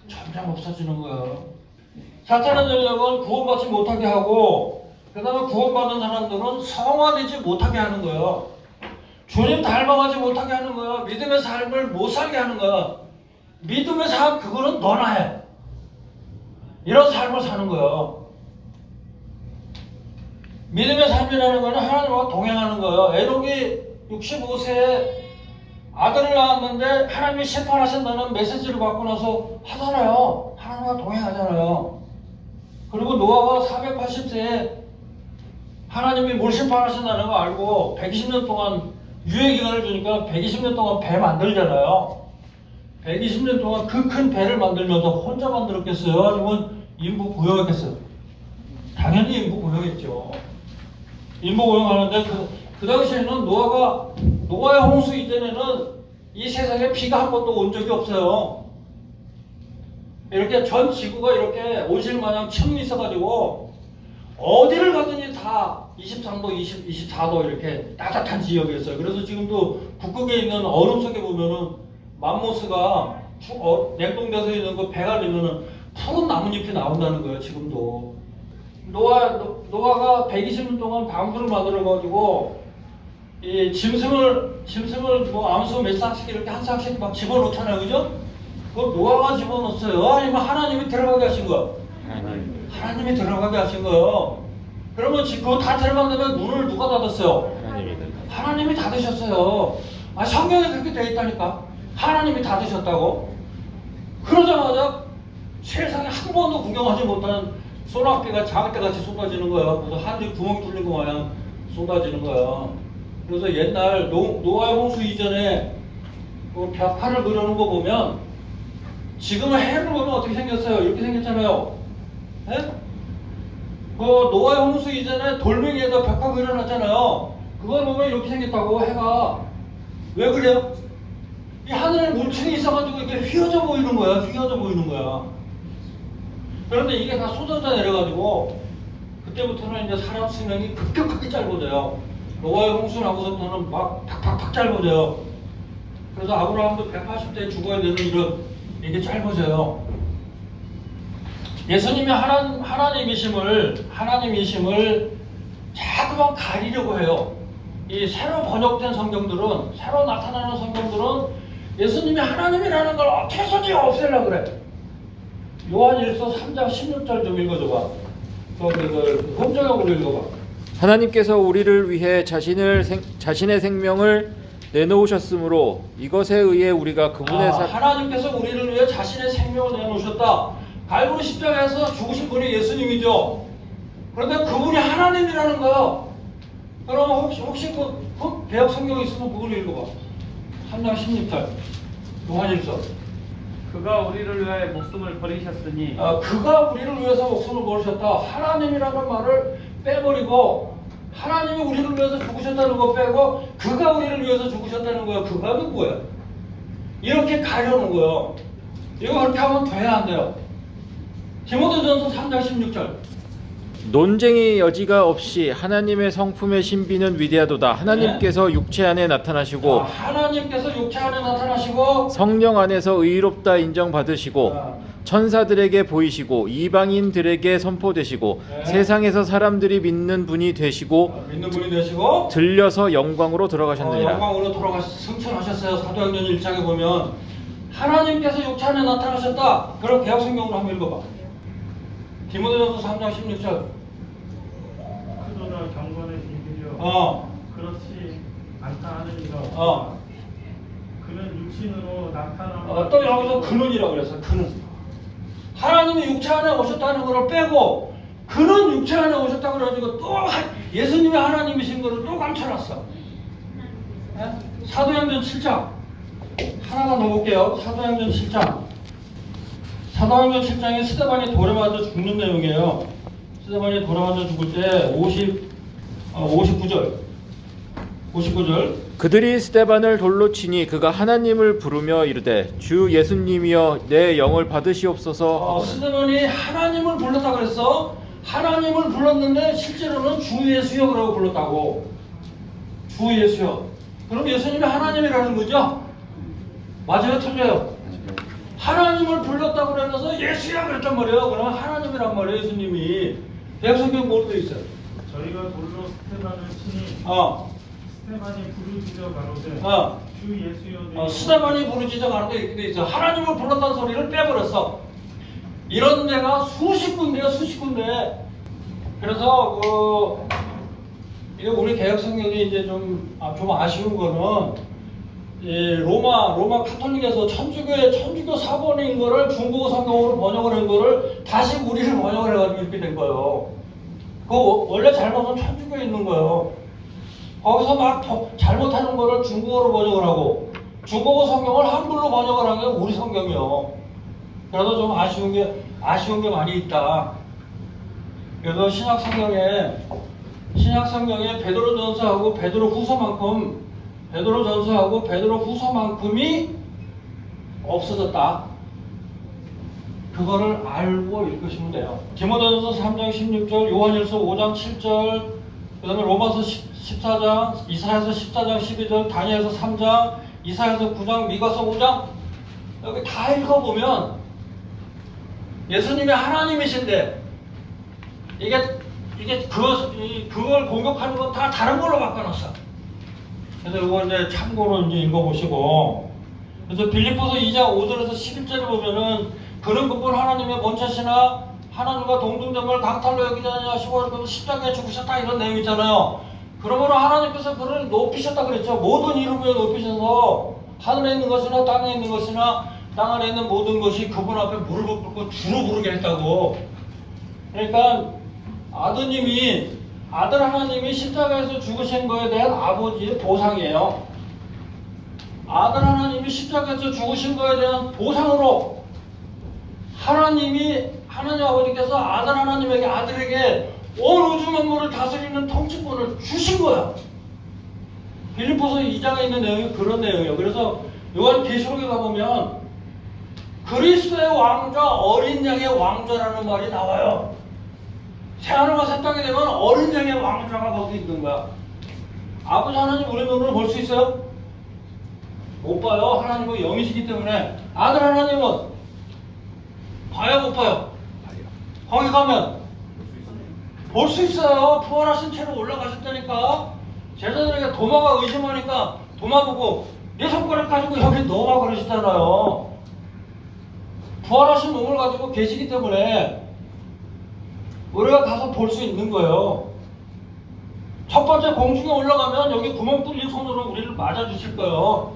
점점 없어지는 거야. 사탄의 전략은 구원받지 못하게 하고 그 다음에 구원받은 사람들은 성화되지 못하게 하는 거예요. 주님 닮아가지 못하게 하는 거야. 믿음의 삶을 못 살게 하는 거야. 믿음의 삶 그거는 너나 해. 이런 삶을 사는 거예요. 믿음의 삶이라는 거는 하나님과 동행하는 거예요. 에녹이 65세에 아들을 낳았는데 하나님이 심판하신다는 메시지를 받고 나서 하잖아요. 하나님과 동행하잖아요. 그리고 노아가 480세에 하나님이 물 심판하신다는 거 알고 120년 동안 유예기간을 주니까 120년 동안 배 만들잖아요. 120년 동안 그 큰 배를 만들면서 혼자 만들었겠어요? 아니면 인부 고용했겠어요? 당연히 인부 고용했죠. 인부 고용하는데 그 당시에는 노아의 홍수 이전에는 이 세상에 비가 한 번도 온 적이 없어요. 이렇게 전 지구가 이렇게 온실마냥 층이 있어가지고 어디를 가더니 다 23도, 24도 이렇게 따뜻한 지역이었어요. 그래서 지금도 북극에 있는 얼음 속에 보면은 맘모스가 냉동돼서 있는 거 배가 되면은 푸른 나뭇잎이 나온다는 거예요. 지금도. 노아가 120년 동안 방주를 만들어가지고 이 짐승을 뭐 암수 몇 쌍씩 이렇게 한 쌍씩 막 집어넣잖아요. 그죠? 그걸 노아가 집어넣었어요. 아니면 하나님이 들어가게 하신 거야? 하나님이 들어가게 하신 거예요. 그러면 그거 다 들어가면 문을 누가 닫았어요? 하나님이 닫으셨어요. 아, 성경에 그렇게 되어 있다니까. 하나님이 닫으셨다고. 그러자마자 세상에 한 번도 구경하지 못하는 소낙비가 장대같이 쏟아지는 거야. 그래서 하늘이 구멍 뚫린 거 마냥 쏟아지는 거야. 그래서 옛날 노아의 홍수 이전에 그 벽화를 그려놓은 거 보면 지금은 해를 보면 어떻게 생겼어요? 이렇게 생겼잖아요. 예? 그 노아의 홍수 이전에 돌멩이에다 벽화 그려놨잖아요. 그걸 보면 이렇게 생겼다고 해가. 왜 그래요? 이 하늘에 물층이 있어가지고 이게 휘어져 보이는 거야. 휘어져 보이는 거야. 그런데 이게 다 쏟아져 내려가지고 그때부터는 이제 사람 수명이 급격하게 짧아져요. 노아의 홍수 나고부터는 막 팍팍팍 짧아져요. 그래서 아브라함도 180대에 죽어야 되는 이게 짧아져요. 예수님이 하나님이심을 자꾸만 가리려고 해요. 이 새로 번역된 성경들은, 새로 나타나는 성경들은 예수님이 하나님이라는 걸 어떻게든지 없애려고 그래. 요한일서 3장 16절 좀 읽어줘봐. 혼자격으로 읽어봐. 하나님께서 우리를 위해 자신의 생명을 내놓으셨으므로 이것에 의해 우리가 그분의 하나님께서 우리를 위해 자신의 생명을 내놓으셨다. 갈보리 십자가에서 죽으신 분이 예수님이죠. 그런데 그분이 하나님이라는 거야. 그러면 혹시 그 배역 성경에 있으면 그걸 읽어봐. 3장 16절 요한일서. 그가 우리를 위해 목숨을 버리셨으니. 그가 우리를 위해서 목숨을 버리셨다. 하나님이라는 말을 빼버리고 하나님이 우리를 위해서 죽으셨다는 거 빼고 그가 우리를 위해서 죽으셨다는 거야. 그가 누구야? 이렇게 가려는 거예요. 이거 그렇게 하면 돼야 안 돼요? 디모데전서 3장 16절. 논쟁의 여지가 없이 하나님의 성품의 신비는 위대하도다. 하나님께서 육체 안에 나타나시고 하나님께서 육체 안에 나타나시고 성령 안에서 의롭다 인정받으시고 천사들에게 보이시고 이방인들에게 선포되시고 네. 세상에서 사람들이 믿는 분이 되시고 믿는 분이 되시고 들려서 영광으로 돌아가셨느니라. 영광으로 승천하셨어요. 사도행전 1장에 보면 하나님께서 육체 안에 나타나셨다. 그럼 개혁성경으로 한번 읽어봐. 디모데전서 3장 16절. 그러나 경건의 비밀이여 그렇지 않다 하느니라. 그는 육신으로 나타나. 또 여기서 그는이라고 그랬어요. 그는. 하나님이 육체 안에 오셨다는 것을 빼고 그는 육체 안에 오셨다고 그래가지고 또 예수님이 하나님이신 것을 또 감춰놨어. 네? 사도행전 7장 하나만 더 볼게요. 사도행전 7장. 사도행전 7장에 스데반이 돌에 맞아 죽는 내용이에요. 스데반이 돌에 맞아 죽을 때 59절. 그들이 스데반을 돌로 치니 그가 하나님을 부르며 이르되 주 예수님이여 내 영을 받으시옵소서. 스데반이 하나님을 불렀다 그랬어. 하나님을 불렀는데 실제로는 주 예수여 그러고 불렀다고. 주 예수여. 그럼 예수님이 하나님이라는 거죠? 맞아요, 틀려요? 하나님을 불렀다고 그러면서 예수야 그랬단 말이에요. 그러면 하나님이란 말이에요, 예수님이. 대학성경 뭐로 돼 있어요? 저희가 돌로 스테반을 치니 스테반이 부르짖어 가로되 주 예수여. 스데반이 부르짖어 가로되 이렇게 돼 있어. 하나님을 불렀다는 소리를 빼버렸어. 이런 데가 수십 군데요, 수십 군데. 그래서 이게 우리 개혁성경이 이제 좀 아쉬운 거는 이 로마 카톨릭에서 천주교 사본인 거를 중국어 성경으로 번역을 한 거를 다시 우리를 번역을 해가지고 이렇게 된 거예요. 그거 원래 잘못은 천주교에 있는 거예요. 거기서 막 잘못하는 거를 중국어로 번역을 하고 중국어 성경을 한글로 번역을 한 게 우리 성경이요. 그래서 좀 아쉬운 게 많이 있다. 그래서 신약 성경에 베드로전서하고 베드로후서만큼이 없어졌다. 그거를 알고 읽으시면 돼요. 디모데전서 3장 16절, 요한일서 5장 7절, 그 다음에 로마서 14장, 이사야서 14장 12절, 다니엘서 3장, 이사야서 9장, 미가서 5장 여기 다 읽어보면 예수님이 하나님이신데 이게 그걸 공격하는 건 다 다른 걸로 바꿔놨어. 그래서 이거 이제 참고로 이제 읽어보시고, 그래서 빌립보서 2장 5절에서 11절에 보면은 그는 그뿐 하나님의 본체시나 하나님과 동등됨을 강탈로 여기지 아니하시고 그러면서 십자가에 죽으셨다 이런 내용 있잖아요. 그러므로 하나님께서 그를 높이셨다 그랬죠. 모든 이름 위에 높이셔서 하늘에 있는 것이나 땅에 있는 것이나 땅 아래 있는 모든 것이 그분 앞에 무릎을 꿇고 주로 부르게 했다고. 그러니까 아들 하나님이 십자가에서 죽으신 거에 대한 아버지의 보상이에요. 아들 하나님이 십자가에서 죽으신 거에 대한 보상으로 하나님 아버지께서 아들에게 온 우주 만물을 다스리는 통치권을 주신 거야. 빌립보서 2장에 있는 내용이 그런 내용이에요. 그래서 요한계시록에 가보면 그리스도의 왕좌, 어린 양의 왕좌라는 말이 나와요. 새하늘과 새 땅이 되면 어린 양의 왕좌가 거기 있는 거야. 아버지 하나님 우리 눈으로 볼 수 있어요? 못 봐요. 하나님은 영이시기 때문에. 아들 하나님은 봐요, 못 봐요? 거기 가면 볼 수 있어요. 부활하신 채로 올라가셨다니까. 제자들에게 도마가 의심하니까 도마 보고 내 손가락 가지고 여기 넣어봐 그러시잖아요. 부활하신 몸을 가지고 계시기 때문에 우리가 가서 볼 수 있는 거예요. 첫 번째 공중에 올라가면 여기 구멍 뚫린 손으로 우리를 맞아주실 거예요.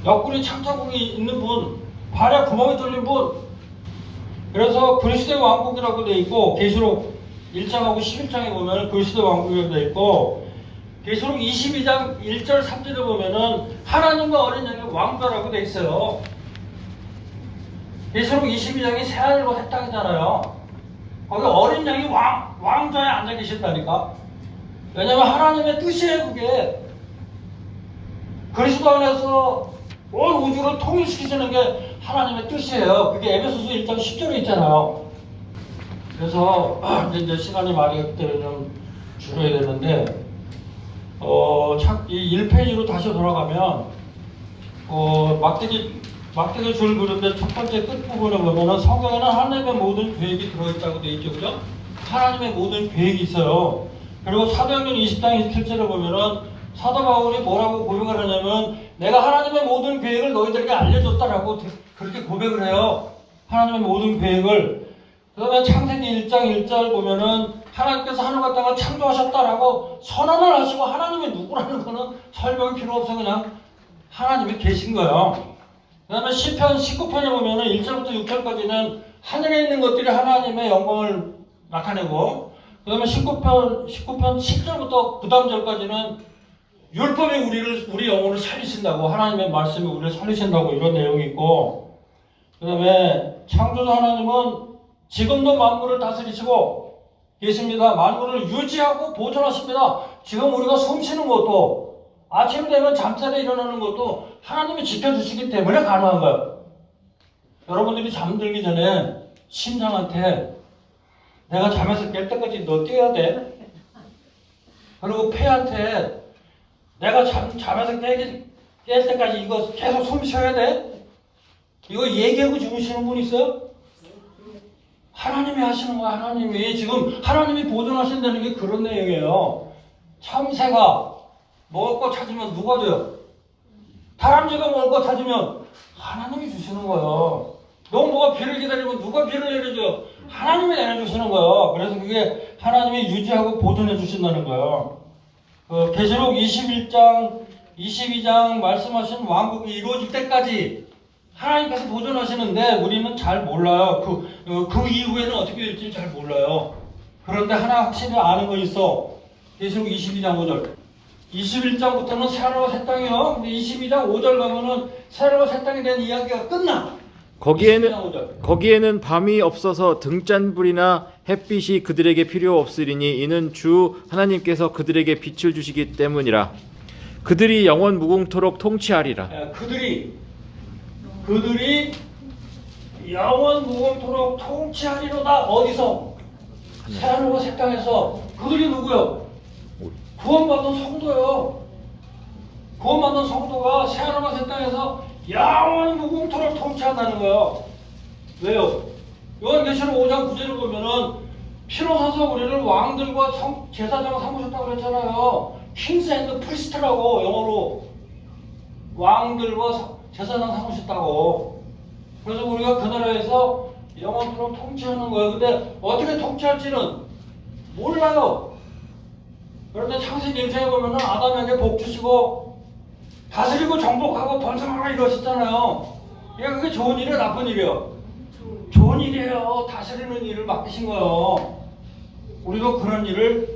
옆구리 창자국이 있는 분, 발에 구멍이 뚫린 분. 그래서 그리스도의 왕국이라고 되어 있고, 계시록 1장하고 11장에 보면 그리스도의 왕국이라고 되어 있고, 계시록 22장 1절 3절에 보면은 하나님과 어린 양의 왕좌라고 되어 있어요. 계시록 22장이 새하늘과 새 땅이잖아요. 거기 어린 양이 왕좌에 앉아 계신다니까. 왜냐면 하나님의 뜻이에요, 그게. 그리스도 안에서 온 우주를 통일시키시는 게 하나님의 뜻이에요. 그게 에베소서 1장 10절에 있잖아요. 그래서 이제 시간이 많이 가기 때문에 좀 줄여야 되는데 이 1페이지로 다시 돌아가면 막대기 줄 그런데 첫 번째 끝부분에 보면은 성경에는 하나님의 모든 계획이 들어있다고 되어 있죠, 그죠? 하나님의 모든 계획이 있어요. 그리고 사도행전 20장 27절에 보면은 사도 바울이 뭐라고 고백을 하냐면 내가 하나님의 모든 계획을 너희들에게 알려줬다라고 그렇게 고백을 해요. 하나님의 모든 계획을. 그 다음에 창세기 1장 1절 보면은 하나님께서 하늘과 땅을 창조하셨다라고 선언을 하시고 하나님이 누구라는 거는 설명이 필요 없어 그냥 하나님이 계신 거예요. 그 다음에 시편 19편에 보면은 1절부터 6절까지는 하늘에 있는 것들이 하나님의 영광을 나타내고 그 다음에 19편 7절부터 9절까지는 율법이 우리 영혼을 살리신다고 하나님의 말씀이 우리를 살리신다고 이런 내용이 있고 그 다음에 창조주 하나님은 지금도 만물을 다스리시고 계십니다. 만물을 유지하고 보존하십니다. 지금 우리가 숨 쉬는 것도 아침 되면 잠자리에 일어나는 것도 하나님이 지켜주시기 때문에 가능한 거예요. 여러분들이 잠들기 전에 심장한테 내가 잠에서 깰 때까지 너 뛰어야 돼. 그리고 폐한테 내가 잠에서 깰 때까지 이거 계속 숨 쉬어야 돼. 이거 얘기하고 주무시는 분 있어요? 하나님이 하시는 거야. 하나님이 지금 하나님이 보존하신다는 게 그런 내용이에요. 참새가 먹을 거 찾으면 누가 줘요? 다람쥐가 먹을 거 찾으면 하나님이 주시는 거예요. 농부가 비를 기다리면 누가 비를 내려줘요? 하나님이 내려주시는 거예요. 그래서 그게 하나님이 유지하고 보존해 주신다는 거예요. 계시록 21장, 22장 말씀하신 왕국이 이루어질 때까지 하나님께서 보존하시는데 우리는 잘 몰라요. 그 이후에는 어떻게 될지 잘 몰라요. 그런데 하나 확실히 아는 거 있어. 계시록 22장 5절. 21장부터는 새하늘과 새 땅이요. 근데 22장 5절 가면은 새하늘과 새 땅에 대한 이야기가 끝나. 거기에는 밤이 없어서 등잔불이나 햇빛이 그들에게 필요 없으리니 이는 주 하나님께서 그들에게 빛을 주시기 때문이라. 그들이 영원 무궁토록 통치하리라. 그들이 영원 무궁토록 통치하리로다. 어디서? 새하늘과 새 땅에서. 그들이 누구요? 구원받은 성도요. 구원받은 성도가 새하늘과 새 땅에서 영원 무궁토록 통치한다는 거예요. 왜요? 요한계시록 5장 9절을 보면은 피로 사서 우리를 왕들과 제사장 삼으셨다고 그랬잖아요. 킹스 앤드 프리스트라고 영어로 왕들과 제사장 삼으셨다고. 그래서 우리가 그 나라에서 영원토록 통치하는 거예요. 근데 어떻게 통치할지는 몰라요. 그런데 창세기 1장에 보면은 아담에게 복 주시고 다스리고 정복하고 번성하라 이러셨잖아요. 그게 좋은 일이에요, 나쁜 일이에요? 좋은 일이에요. 다스리는 일을 맡기신 거예요. 우리도 그런 일을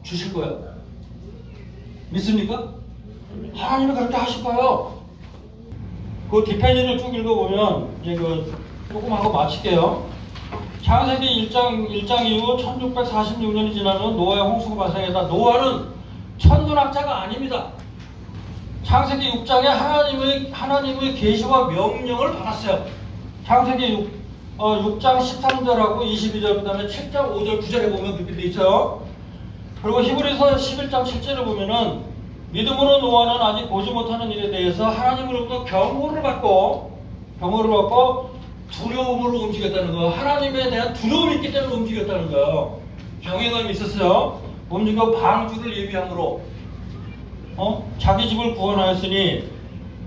주실 거예요. 믿습니까? 하나님이 그렇게 하실 거예요. 그 뒷페이지를 쭉 읽어보면 이제 조금 하고 마칠게요. 창세기 1장 이후 1646년이 지나면 노아의 홍수가 발생했다. 노아는 천문학자가 아닙니다. 창세기 6장에 하나님의 계시와 명령을 받았어요. 창세기 6장 13절하고 22절 그 다음에 7장 5절 9절에 보면 그렇게 돼 있어요. 그리고 히브리서 11장 7절에 보면은 믿음으로 노아는 아직 보지 못하는 일에 대해서 하나님으로부터 경고를 받고 두려움으로 움직였다는 거예요. 하나님에 대한 두려움이 있기 때문에 움직였다는 거예요. 경외감이 있었어요. 움직여 방주를 예비함으로 자기 집을 구원하였으니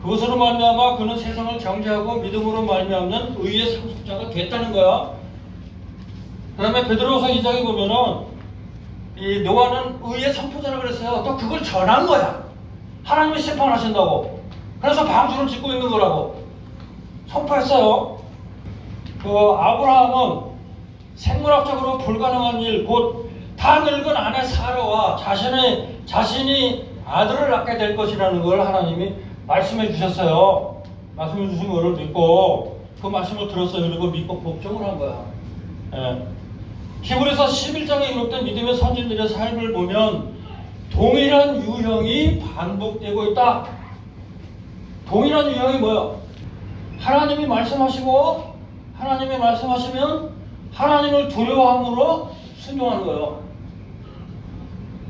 그것으로 말미암아 그는 세상을 정죄하고 믿음으로 말미암는 의의 상속자가 됐다는 거야. 그 다음에 베드로서 2장에 보면은 이 노아는 의의 선포자라고 그랬어요. 또 그걸 전한 거야. 하나님이 심판하신다고. 그래서 방주를 짓고 있는 거라고 선포했어요. 아브라함은 생물학적으로 불가능한 일, 곧 다 늙은 아내 사라와 자신이 아들을 낳게 될 것이라는 걸 하나님이 말씀해 주셨어요. 말씀해 주신 거를 믿고 그 말씀을 들었어요. 그리고 믿고 복종을 한 거야. 히브리서 11장에 기록된 믿음의 선진들의 삶을 보면 동일한 유형이 반복되고 있다. 동일한 유형이 뭐야? 하나님이 말씀하시고 하나님이 말씀하시면 하나님을 두려워함으로 순종하는 거예요.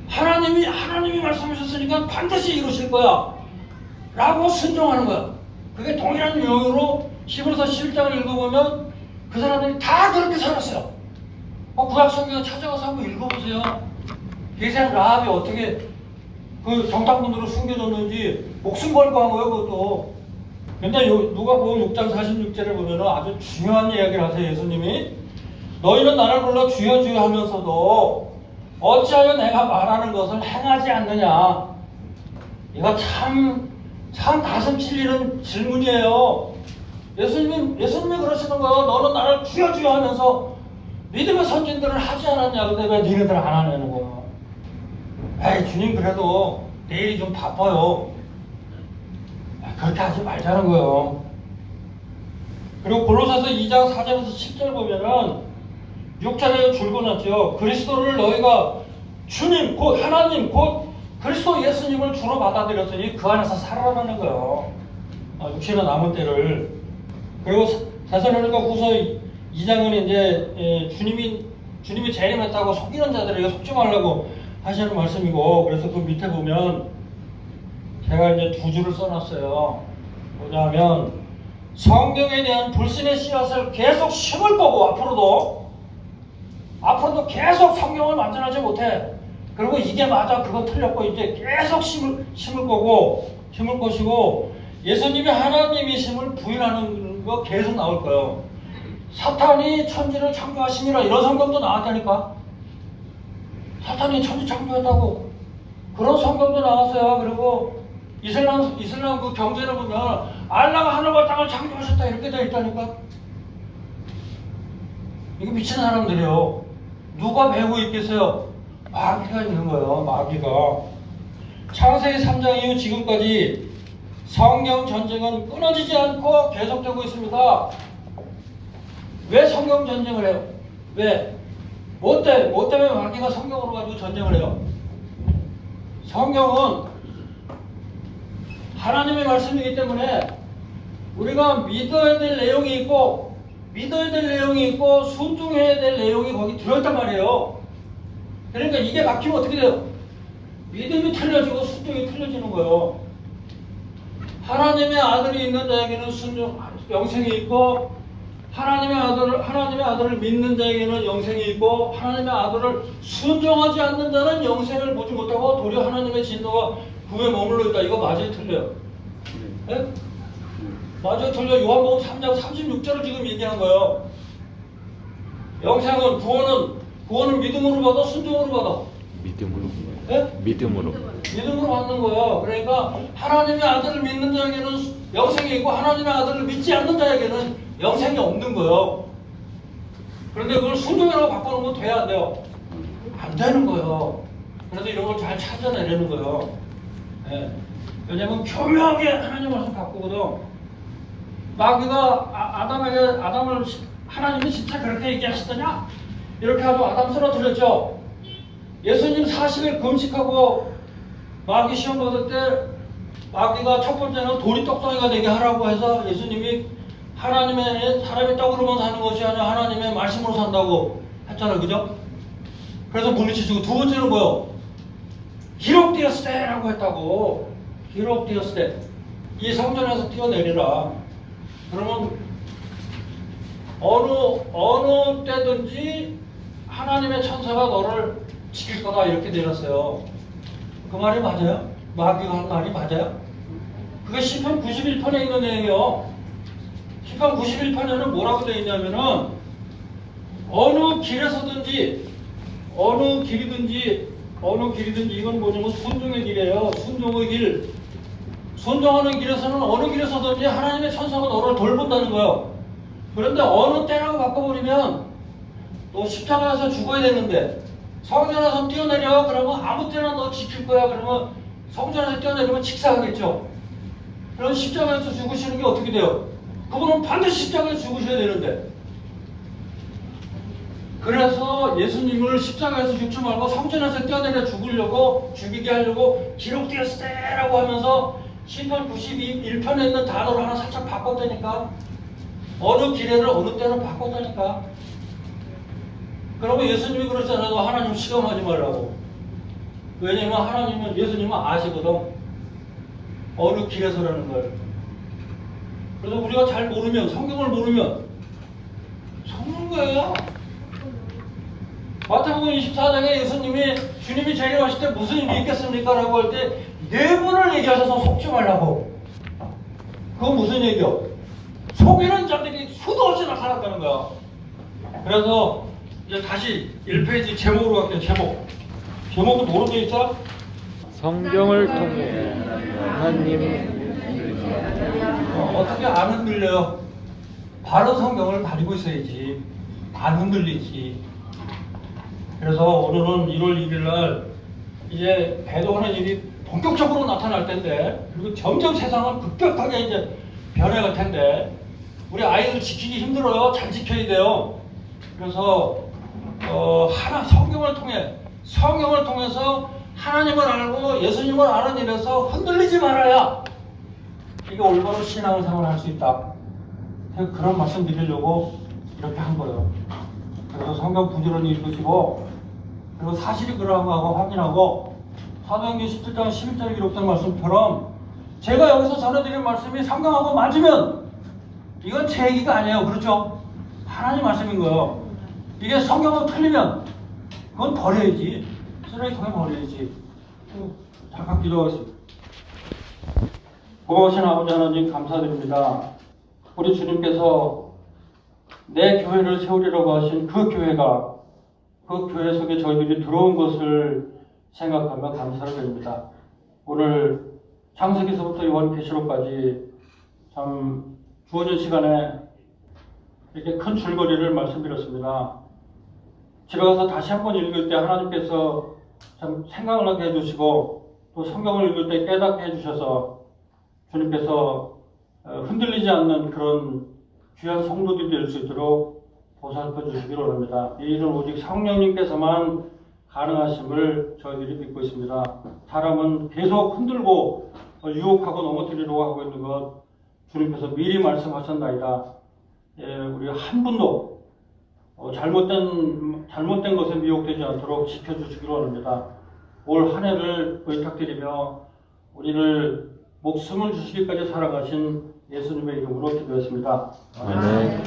하나님이 말씀하셨으니까 반드시 이루실 거야 라고 순종하는 거야. 그게 동일한 유형으로 히브리서 11장을 읽어보면 그 사람들이 다 그렇게 살았어요. 구약성경 찾아가서 한번 읽어보세요. 예전 라합이 어떻게 그 정탐꾼으로 숨겨졌는지 목숨 걸고 한 거예요, 그것도. 근데 누가복음 6장 46절을 보면은 아주 중요한 이야기를 하세요, 예수님이. 너희는 나를 불러 주여 주여 하면서도 어찌하여 내가 말하는 것을 행하지 않느냐. 이거 참 가슴 찔리는 질문이에요. 예수님이 그러시는 거예요. 너는 나를 주여 주여 하면서 믿음의 선진들을 하지 않았냐. 근데 왜 니네들 안 하냐는 거예요. 에이, 주님 그래도 내일이 좀 바빠요. 그렇게 하지 말자는 거예요. 그리고 골로새서 2장 4절에서 10절 보면은 6절에 줄거놨죠. 그리스도를 너희가 주님 곧 하나님 곧 그리스도 예수님을 주로 받아들였으니 그 안에서 살아라는 거예요. 육신의 남은 때를. 그리고 데살로니가 후서 2장은 이제 주님이 재림했다고 속이는 자들에게 속지 말라고 하시는 말씀이고, 그래서 그 밑에 보면 제가 이제 두 줄을 써놨어요. 뭐냐면 성경에 대한 불신의 씨앗을 계속 심을 거고, 앞으로도 계속 성경을 완전하지 못해. 그리고 이게 맞아, 그거 틀렸고, 이제 계속 심을 것이고, 예수님이 하나님이심을 부인하는 거 계속 나올 거예요. 사탄이 천지를 창조하심이라 이런 성경도 나왔다니까. 사탄이 천지 창조했다고 그런 성경도 나왔어요. 그리고 이슬람 그 경제를 보면 알라가 하늘과 땅을 창조하셨다 이렇게 되어 있다니까. 이거 미친 사람들이에요. 누가 배우고 있겠어요? 마귀가 있는 거예요. 마귀가. 창세기 3장 이후 지금까지 성경 전쟁은 끊어지지 않고 계속되고 있습니다. 왜 성경 전쟁을 해요? 왜? 뭐 때문에 마귀가 성경으로 가지고 전쟁을 해요? 성경은 하나님의 말씀이기 때문에 우리가 믿어야 될 내용이 있고 순종해야 될 내용이 거기 들어있단 말이에요. 그러니까 이게 막히면 어떻게 돼요? 믿음이 틀려지고 순종이 틀려지는 거예요. 하나님의 아들이 있는 자에게는 영생이 있고, 하나님의 아들을 믿는 자에게는 영생이 있고, 하나님의 아들을 순종하지 않는 자는 영생을 보지 못하고 도리어 하나님의 진노가 그에 머물러 있다. 이거 맞아요, 틀려요? 네? 맞아요, 틀려. 요한복음 3장 36절을 지금 얘기한 거예요. 영생은 구원은 믿음으로 받아, 순종으로 받아? 믿음으로. 네? 믿음으로 받는 거예요. 그러니까 하나님의 아들을 믿는 자에게는 영생이 있고, 하나님의 아들을 믿지 않는 자에게는 영생이 없는 거예요. 그런데 그걸 순종이라고 바꿔놓으면 돼야 안 돼요? 안 되는 거예요. 그래서 이런 걸 잘 찾아내려는 거예요. 네. 왜냐면 교묘하게 하나님 말씀 바꾸거든. 마귀가 아담을 하나님이 진짜 그렇게 얘기하시더냐? 이렇게 하고 아담 쓰러뜨렸죠. 예수님 40일 금식하고 마귀 시험 받을 때 마귀가 첫 번째는 돌이 떡덩이가 되게 하라고 해서 예수님이 사람이 떡으로만 사는 것이 아니라 하나님의 말씀으로 산다고 했잖아요. 그죠? 그래서 물리치시고, 두 번째는 뭐요? 기록되었을 때라고 했다고. 기록되었을 때. 이 성전에서 뛰어내리라. 그러면 어느 때든지 하나님의 천사가 너를 지킬 거다 이렇게 내렸어요. 그 말이 맞아요? 마귀가 한 말이 맞아요? 그게 시편 91편에 있는 내용이요. 시편 91편에는 뭐라고 되어 있냐면은 어느 길에서든지 어느 길이든지 이건 뭐냐면 순종의 길이에요. 순종의 길. 순종하는 길에서는 어느 길에서든지 하나님의 천사가 너를 돌본다는 거예요. 그런데 어느 때라고 바꿔버리면 너 십자가에서 죽어야 되는데 성전에서 뛰어내려 그러면 아무 때나 너 지킬 거야. 그러면 성전에서 뛰어내리면 직사하겠죠. 그럼 십자가에서 죽으시는 게 어떻게 돼요? 그분은 반드시 십자가에서 죽으셔야 되는데. 그래서 예수님을 십자가에서 죽지 말고 성전에서 뛰어내려 죽이게 하려고 기록되었을 때라고 하면서 시편 91편에 있는 단어를 하나 살짝 바꿨다니까. 어느 기례를 어느 때로 바꿨다니까. 그러면 예수님이 그랬잖아요. 하나님 시험하지 말라고. 왜냐면 하나님은 예수님은 아시거든. 어느 길에 서라는 걸. 그래서 우리가 잘 모르면 성경을 모르면 속는 거예요. 마태복음 24장에 예수님이 주님이 재림하실 때 무슨 일이 있겠습니까? 라고 할 때 네 번을 얘기하셔서 속지 말라고. 그건 무슨 얘기요? 속이는 자들이 수도 없이 나타났다는 거야. 그래서 이제 다시 1페이지 제목으로 갈게요. 제목은 뭐로 되어 있죠? 성경을 통해 하나님 어떻게 안 흔들려요? 바른 성경을 가지고 있어야지 안 흔들리지. 그래서 오늘은 1월 1일 날 이제 배도하는 일이 본격적으로 나타날 텐데, 그리고 점점 세상은 급격하게 이제 변해갈 텐데 우리 아이들 지키기 힘들어요. 잘 지켜야 돼요. 그래서 하나 성경을 통해서 하나님을 알고 예수님을 아는 일에서 흔들리지 말아야 이게 올바른 신앙생활을 할 수 있다. 그런 말씀 드리려고 이렇게 한 거예요. 그래서 성경 부지런히 읽으시고, 그리고 사실이 그러한 거하고 확인하고, 사도행전 17장 11절에 기록된 말씀처럼 제가 여기서 전해드린 말씀이 성경하고 맞으면 이건 제 얘기가 아니에요. 그렇죠? 하나님 말씀인 거예요. 이게 성경하고 틀리면 그건 버려야지. 쓰레기통에 버려야지. 잠깐 기도하겠습니다. 고마우신 아버지 하나님 감사드립니다. 우리 주님께서 내 교회를 세우리라고 하신 그 교회가, 그 교회 속에 저희들이 들어온 것을 생각하며 감사를 드립니다. 오늘 창세기서부터 요한계시록까지 참 주어진 시간에 이렇게 큰 줄거리를 말씀드렸습니다. 집에 가서 다시 한번 읽을 때 하나님께서 참 생각을 하게 해주시고, 또 성경을 읽을 때 깨닫게 해주셔서 주님께서 흔들리지 않는 그런 귀한 성도들이 될 수 있도록 보살펴 주시기를 원합니다. 이 일은 오직 성령님께서만 가능하심을 저희들이 믿고 있습니다. 사람은 계속 흔들고 유혹하고 넘어뜨리려고 하고 있는 것 주님께서 미리 말씀하셨나이다. 우리 한 분도 잘못된 것에 미혹되지 않도록 지켜주시기를 원합니다. 올 한 해를 의탁드리며 우리를 목숨을 주시기까지 살아가신 예수님의 이름으로 기도했습니다. 아멘.